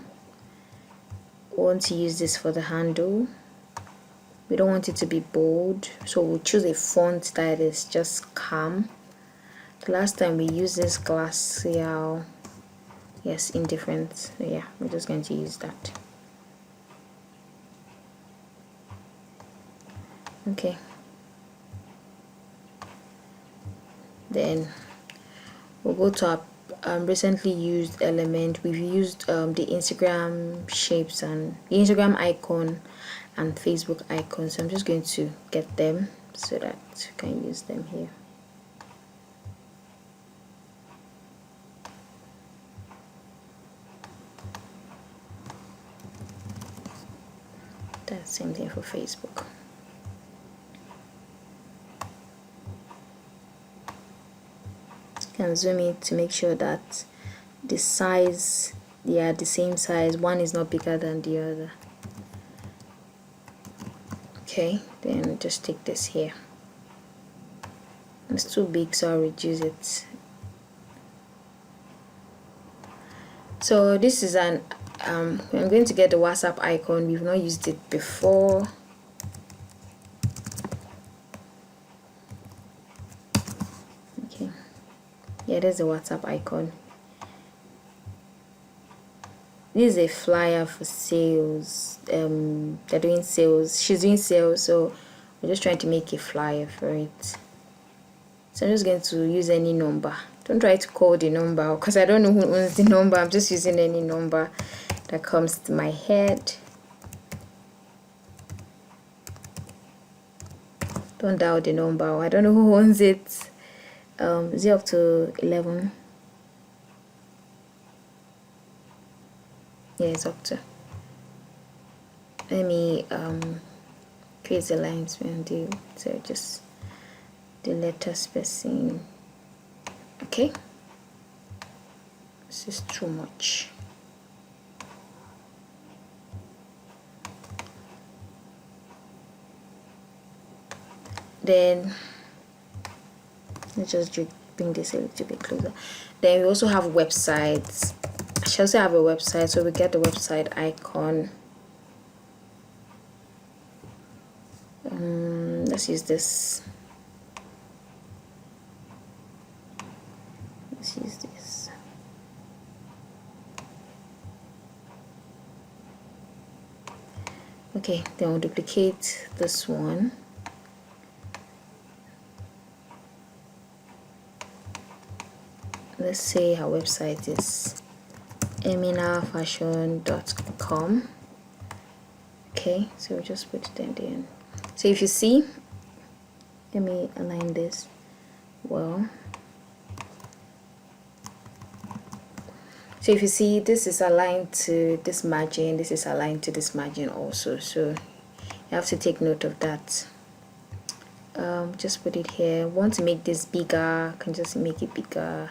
[SPEAKER 1] We want to use this for the handle. We don't want it to be bold, so we'll choose a font that is just calm. The last time we used this glacial, yes, indifferent. So yeah, we're just going to use that. Okay. Then we'll go to our recently used element. We've used the Instagram shapes and the Instagram icon and Facebook icon. So I'm just going to get them so that we can use them here. That's same thing for Facebook. Can zoom it to make sure that the size, they are the same size. One is not bigger than the other. Okay, then just take this here. It's too big, so I'll reduce it. So this is an I'm going to get the WhatsApp icon. We've not used it before. Okay, yeah, there's the WhatsApp icon. This is a flyer for sales. They're doing sales. She's doing sales, so we're just trying to make a flyer for it. So I'm just going to use any number. Don't try to call the number because I don't know who owns the number. I'm just using any number that comes to my head. Don't dial the number. I don't know who owns it. Is it up to 11? Yeah, it's up to. Let me create the lines and do so just the letter spacing. Okay, this is too much. Then let's just bring this a little bit closer. Then we also have websites. I should also have a website, so we get the website icon. Let's use this. Let's use this. Okay, then we'll duplicate this one. Let's say our website is eminafashion.com. Okay, so we'll just put it in the end. So if you see, let me align this well. So if you see, this is aligned to this margin, this is aligned to this margin also, so you have to take note of that. Just put it here. Want to make this bigger, can just make it bigger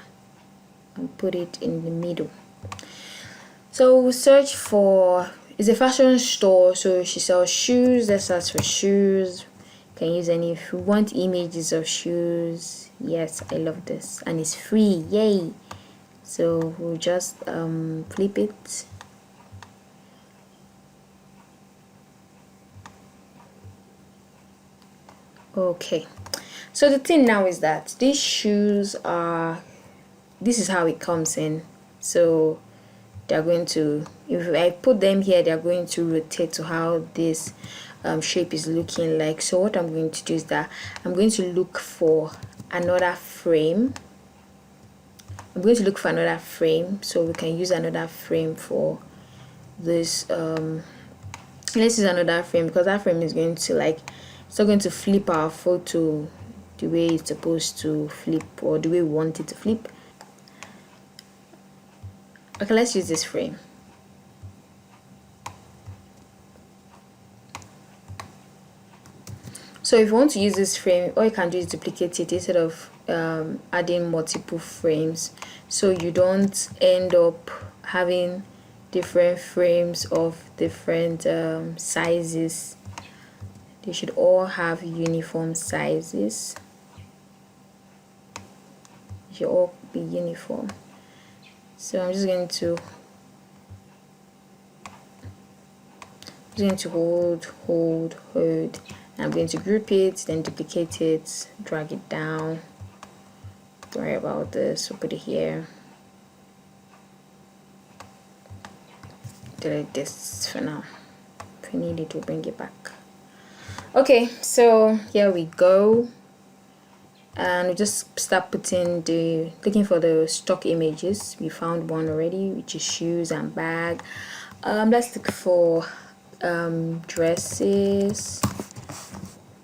[SPEAKER 1] and put it in the middle. So we'll search for, it's a fashion store, so she sells shoes. Let's search for shoes. Can use any, if you want images of shoes. Yes, I love this, and it's free, yay. So we'll just flip it. Okay, so the thing now is that these shoes are, this is how it comes in. So they're going to, if I put them here, they're going to rotate to how this shape is looking like. So what I'm going to do is that I'm going to look for another frame. I'm going to look for another frame, so we can use another frame for this. Let's use another frame, because that frame is going to, like, it's not going to flip our photo the way it's supposed to flip, or the way we want it to flip. Okay, let's use this frame. So if you want to use this frame, all you can do is duplicate it instead of adding multiple frames, so you don't end up having different frames of different sizes. They should all have uniform sizes. They should all be uniform. So I'm just going to hold. I'm going to group it, then duplicate it, drag it down. Don't worry about this. We'll put it here. Delete this for now. If we need it, we'll bring it back. Okay, so here we go. And we just start looking for the stock images. We found one already, which is shoes and bag. Let's look for dresses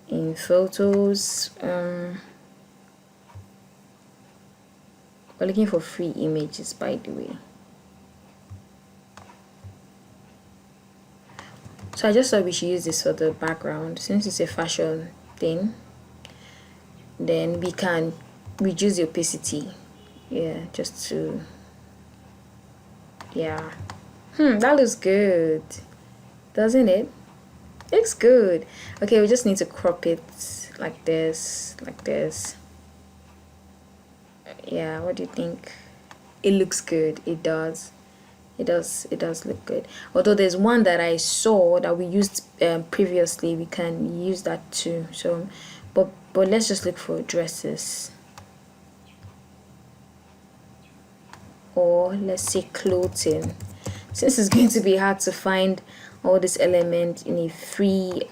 [SPEAKER 1] in photos. We're looking for free images, by the way. So I just thought we should use this for the background, since it's a fashion thing. Then we can reduce the opacity, yeah, just to, yeah. That looks good, doesn't it? Looks good. Okay, we just need to crop it like this, yeah. What do you think? It looks good. It does look good. Although there's one that I saw that we used previously, we can use that too. So but let's just look for dresses, or let's say clothing, since it's going to be hard to find all this element in a free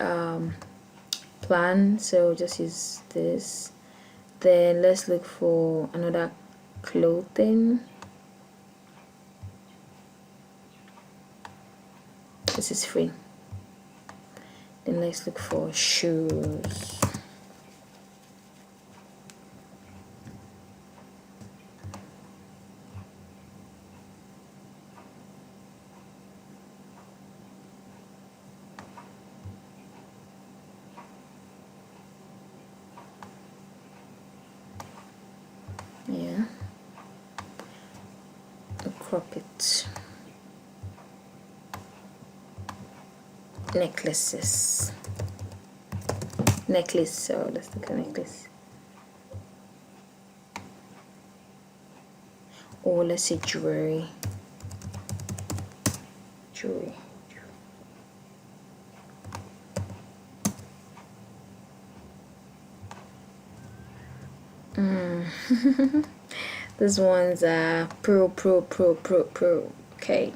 [SPEAKER 1] plan. So just use this. Then let's look for another clothing. This is free. Then let's look for shoes. Yeah, crop it. Necklaces. So let's look at necklace. Or let's say jewelry. This one's pro. Okay.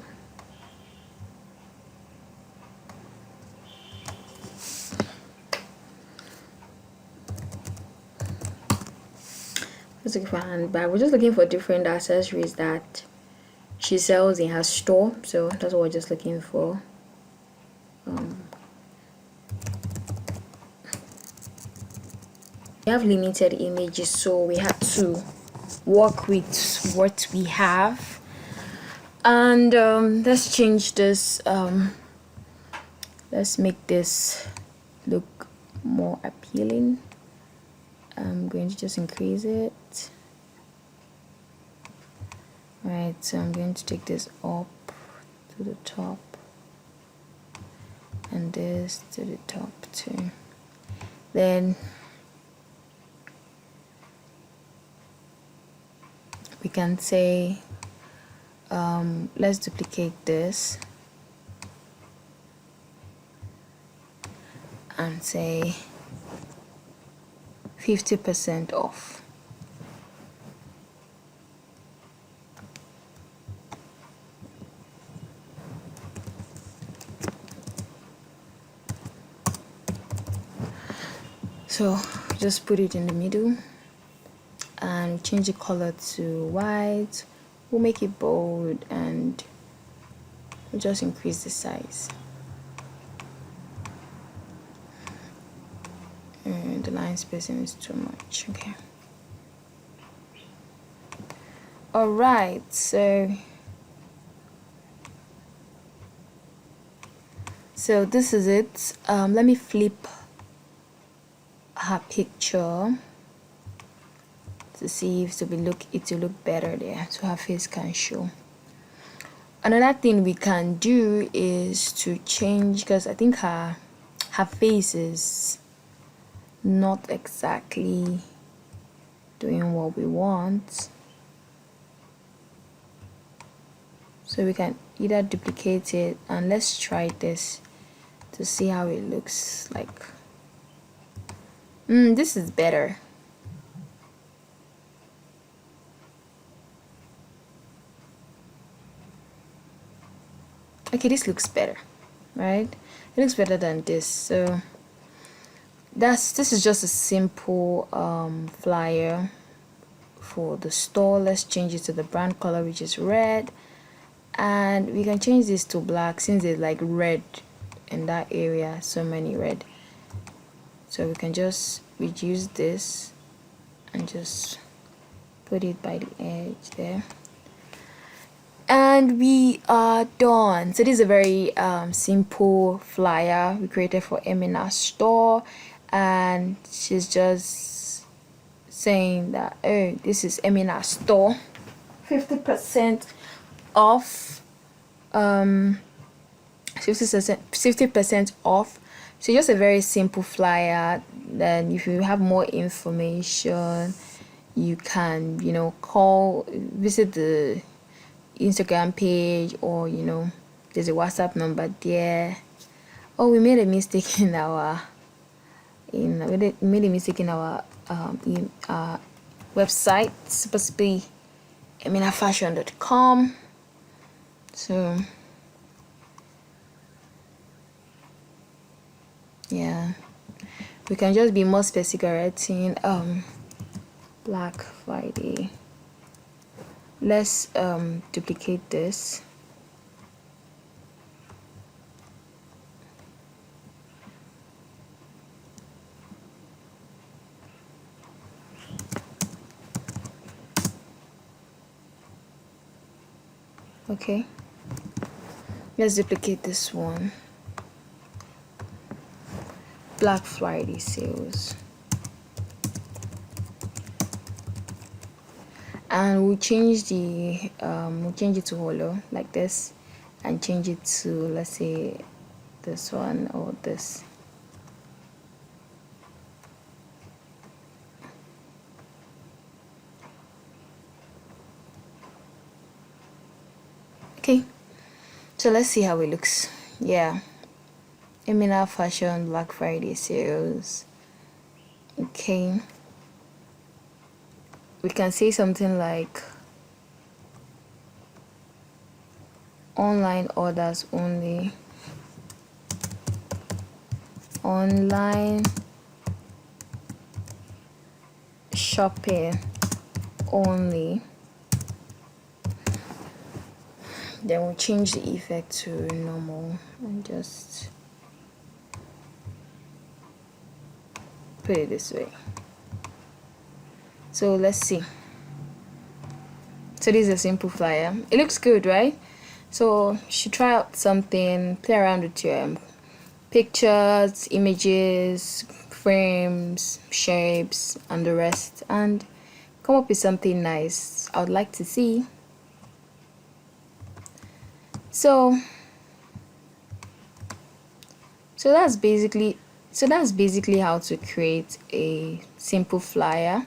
[SPEAKER 1] Let's look for a handbag. We're just looking for different accessories that she sells in her store, so that's what we're just looking for. We have limited images, so we have to work with what we have. And let's change this. Let's make this look more appealing. I'm going to just increase it. Right, so I'm going to take this up to the top and this to the top too. Then we can say let's duplicate this and say 50% off. So just put it in the middle and change the color to white. We'll make it bold and we'll just increase the size. And the line spacing is too much. Okay. All right. So this is it. Let me flip her picture to see if it will look better there, so her face can show. Another thing we can do is to change, because I think her face is not exactly doing what we want, so we can either duplicate it, and let's try this to see how it looks like. This is better. Okay, this looks better, right? It looks better than this. So this is just a simple flyer for the store. Let's change it to the brand color, which is red, and we can change this to black since it's like red in that area, so many red. So we can just reduce this and just put it by the edge there. And we are done. So this is a very simple flyer we created for Emina's store, and she's just saying that, oh, this is Emina's store, 50% off, 50% off. So just a very simple flyer. Then if you have more information, you can visit the Instagram page, or there's a WhatsApp number there. Oh, we made a mistake in our website. It's supposed to be eminafashion.com. So yeah, we can just be more specific, writing Black Friday. Let's duplicate this. Okay, let's duplicate this one. Black Friday sales. And we'll change it to hollow like this, and change it to, let's say, this one or this. Okay, so let's see how it looks. Yeah, Emina Fashion Black Friday sales. Okay, we can say something like online orders only, online shopping only. Then we'll change the effect to normal and just put it this way. So let's see. So this is a simple flyer. It looks good, right? So you should try out something, play around with your pictures, images, frames, shapes, and the rest, and come up with something nice. I would like to see. So that's basically how to create a simple flyer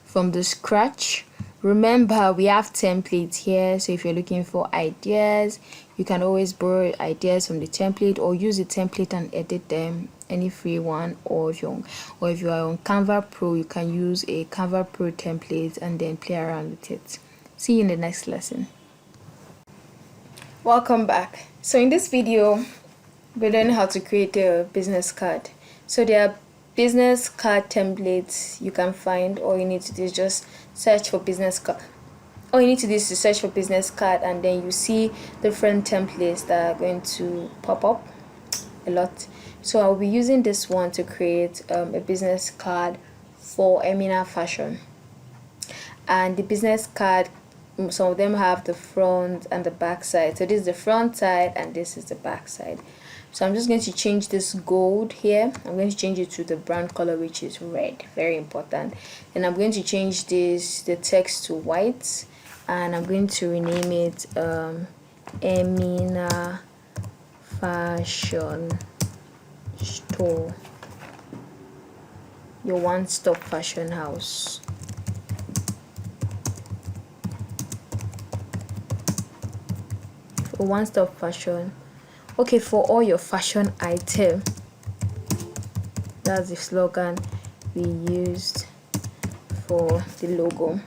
[SPEAKER 1] from the scratch. Remember, we have templates here, so if you're looking for ideas, you can always borrow ideas from the template or use the template and edit them, any free one, or if you are on Canva Pro, you can use a Canva Pro template and then play around with it. See you in the next lesson. Welcome back. So in this video, we're learning how to create a business card. So there are business card templates you can find. All you need to do is just search for business card. All you need to do is to search for business card, and then you see different templates that are going to pop up a lot. So I'll be using this one to create a business card for Emina Fashion. And the business card, some of them have the front and the back side. So this is the front side and this is the back side. So I'm just going to change this gold here. I'm going to change it to the brand color, which is red. Very important. And I'm going to change the text to white, and I'm going to rename it Emina Fashion Store, your one-stop fashion house. For one-stop fashion. Okay, for all your fashion item. That's the slogan we used for the logo.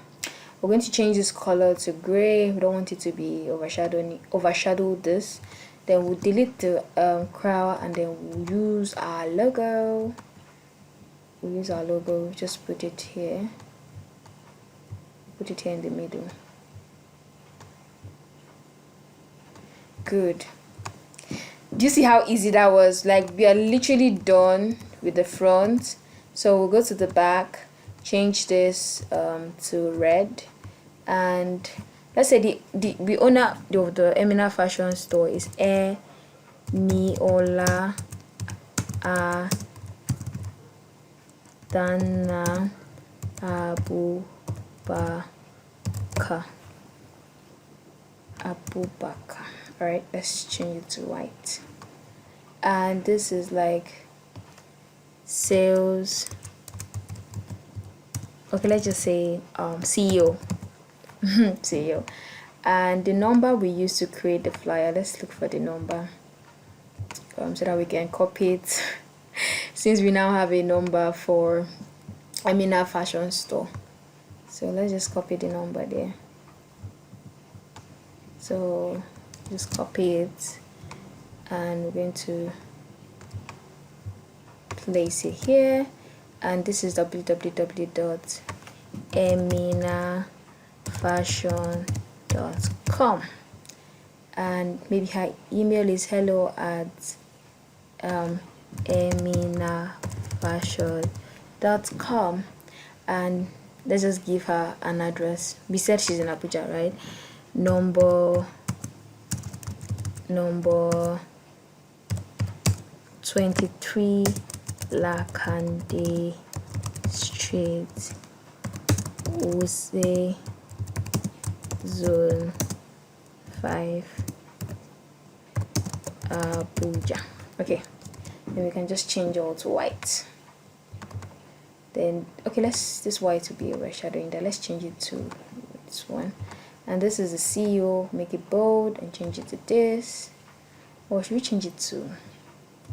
[SPEAKER 1] We're going to change this color to gray. We don't want it to be overshadow this. Then we'll delete the crown, and then we'll use our logo. Just put it here. Put it here in the middle. Good. Do you see how easy that was? Like, we are literally done with the front. So we'll go to the back, change this to red, and let's say the owner of the Emina Fashion Store is Eniola Adana Abubakar. All right, let's change it to white. And this is like sales. Okay, let's just say CEO. CEO. And the number we use to create the flyer, let's look for the number so that we can copy it since we now have a number for Emina Fashion Store. So let's just copy the number there. So just copy it, and we're going to place it here, and this is www.eminafashion.com, and maybe her email is hello@eminafashion.com, and let's just give her an address. We said she's in Abuja, right? Number 23 Lakande Street, Wuse, Zone 5, Abuja. Okay, then we can just change all to white. Then okay, this white will be overshadowing that. Let's change it to this one. And this is the CEO. Make it bold and change it to this. Or should we change it to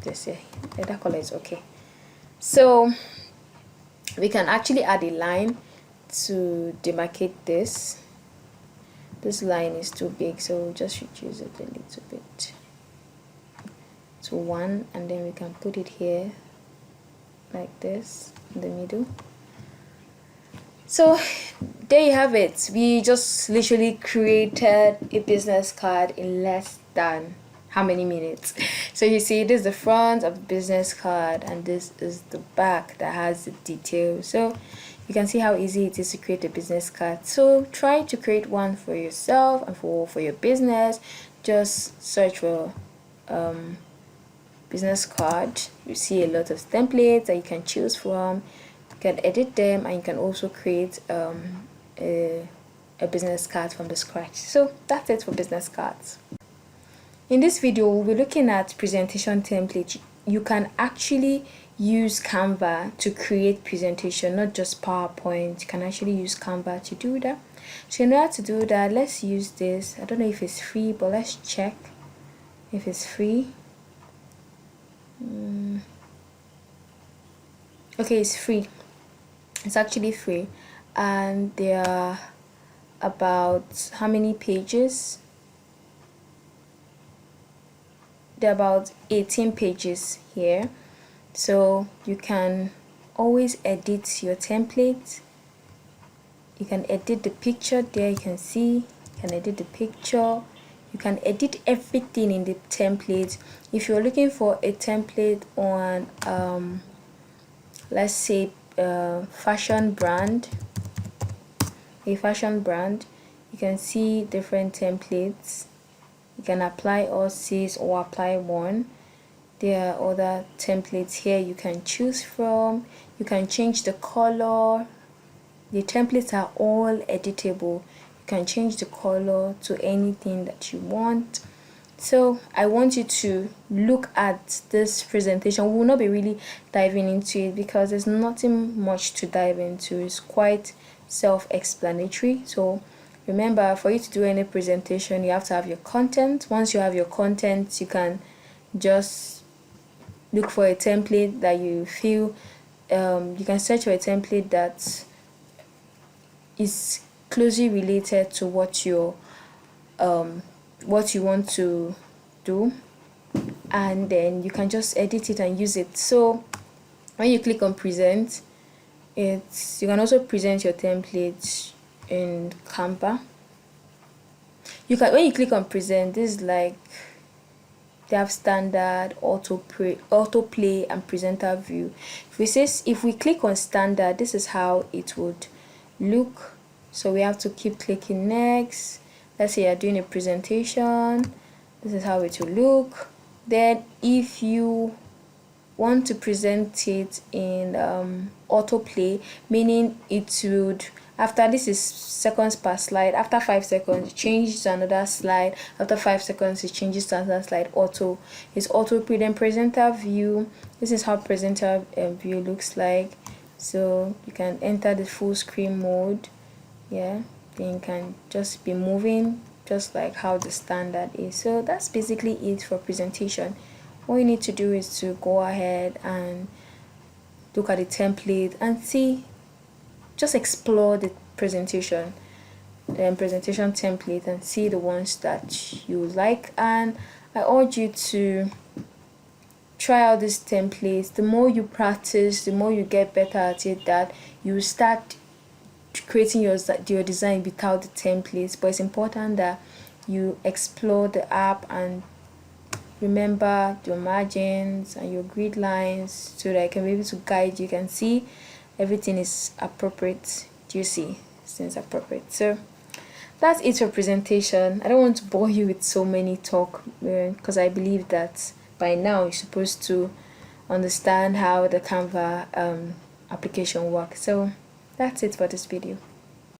[SPEAKER 1] this? Yeah, that color is okay. So we can actually add a line to demarcate this. This line is too big, so we'll just reduce it a little bit to 1, and then we can put it here like this in the middle. So there you have it. We just literally created a business card in less than how many minutes? So you see, this is the front of the business card, and this is the back that has the details. So you can see how easy it is to create a business card. So try to create one for yourself and for your business. Just search for business card. You see a lot of templates that you can choose from. You can edit them, and you can also create a business card from the scratch. So that's it for business cards. In this video, we'll be looking at presentation template. You can actually use Canva to create presentation, not just PowerPoint. You can actually use Canva to do that. So in order to do that, let's use this. I don't know if it's free, but let's check if it's free. Okay, it's free. It's actually free, and there are about how many pages? There are about 18 pages here. So you can always edit your template. You can edit the picture there. You can see, you can edit the picture. You can edit everything in the template. If you're looking for a template on let's say fashion brand, you can see different templates. You can apply all 6 or apply 1. There are other templates here you can choose from. You can change the color. The templates are all editable. You can change the color to anything that you want. So I want you to look at this presentation. We will not be really diving into it because there's nothing much to dive into. It's quite self-explanatory. So remember, for you to do any presentation, you have to have your content. Once you have your content, you can just look for a template that you feel, you can search for a template that is closely related to what you want to do, and then you can just edit it and use it. So when you click on present, you can also present your template in Canva. When you click on present, this is like they have standard, autoplay and presenter view. If we click on standard, this is how it would look. So we have to keep clicking next. Let's say you're doing a presentation, this is how it will look. Then if you want to present it in autoplay, meaning it would, after this is seconds per slide, after 5 seconds it changes to another slide, after 5 seconds it changes to another slide. It's auto pre. Then presenter view, this is how presenter view looks like. So you can enter the full screen mode, then you can just be moving just like how the standard is. So that's basically it for presentation. All you need to do is to go ahead and look at the template and see, just explore the presentation template and see the ones that you like. And I urge you to try out these templates. The more you practice, the more you get better at it, that you start creating your design without the templates. But it's important that you explore the app and remember your margins and your grid lines so that I can be able to guide you. You can see everything is appropriate. Do you see? Things appropriate. So that's it for presentation. I don't want to bore you with so many talk because I believe that by now you're supposed to understand how the Canva application works. So that's it for this video.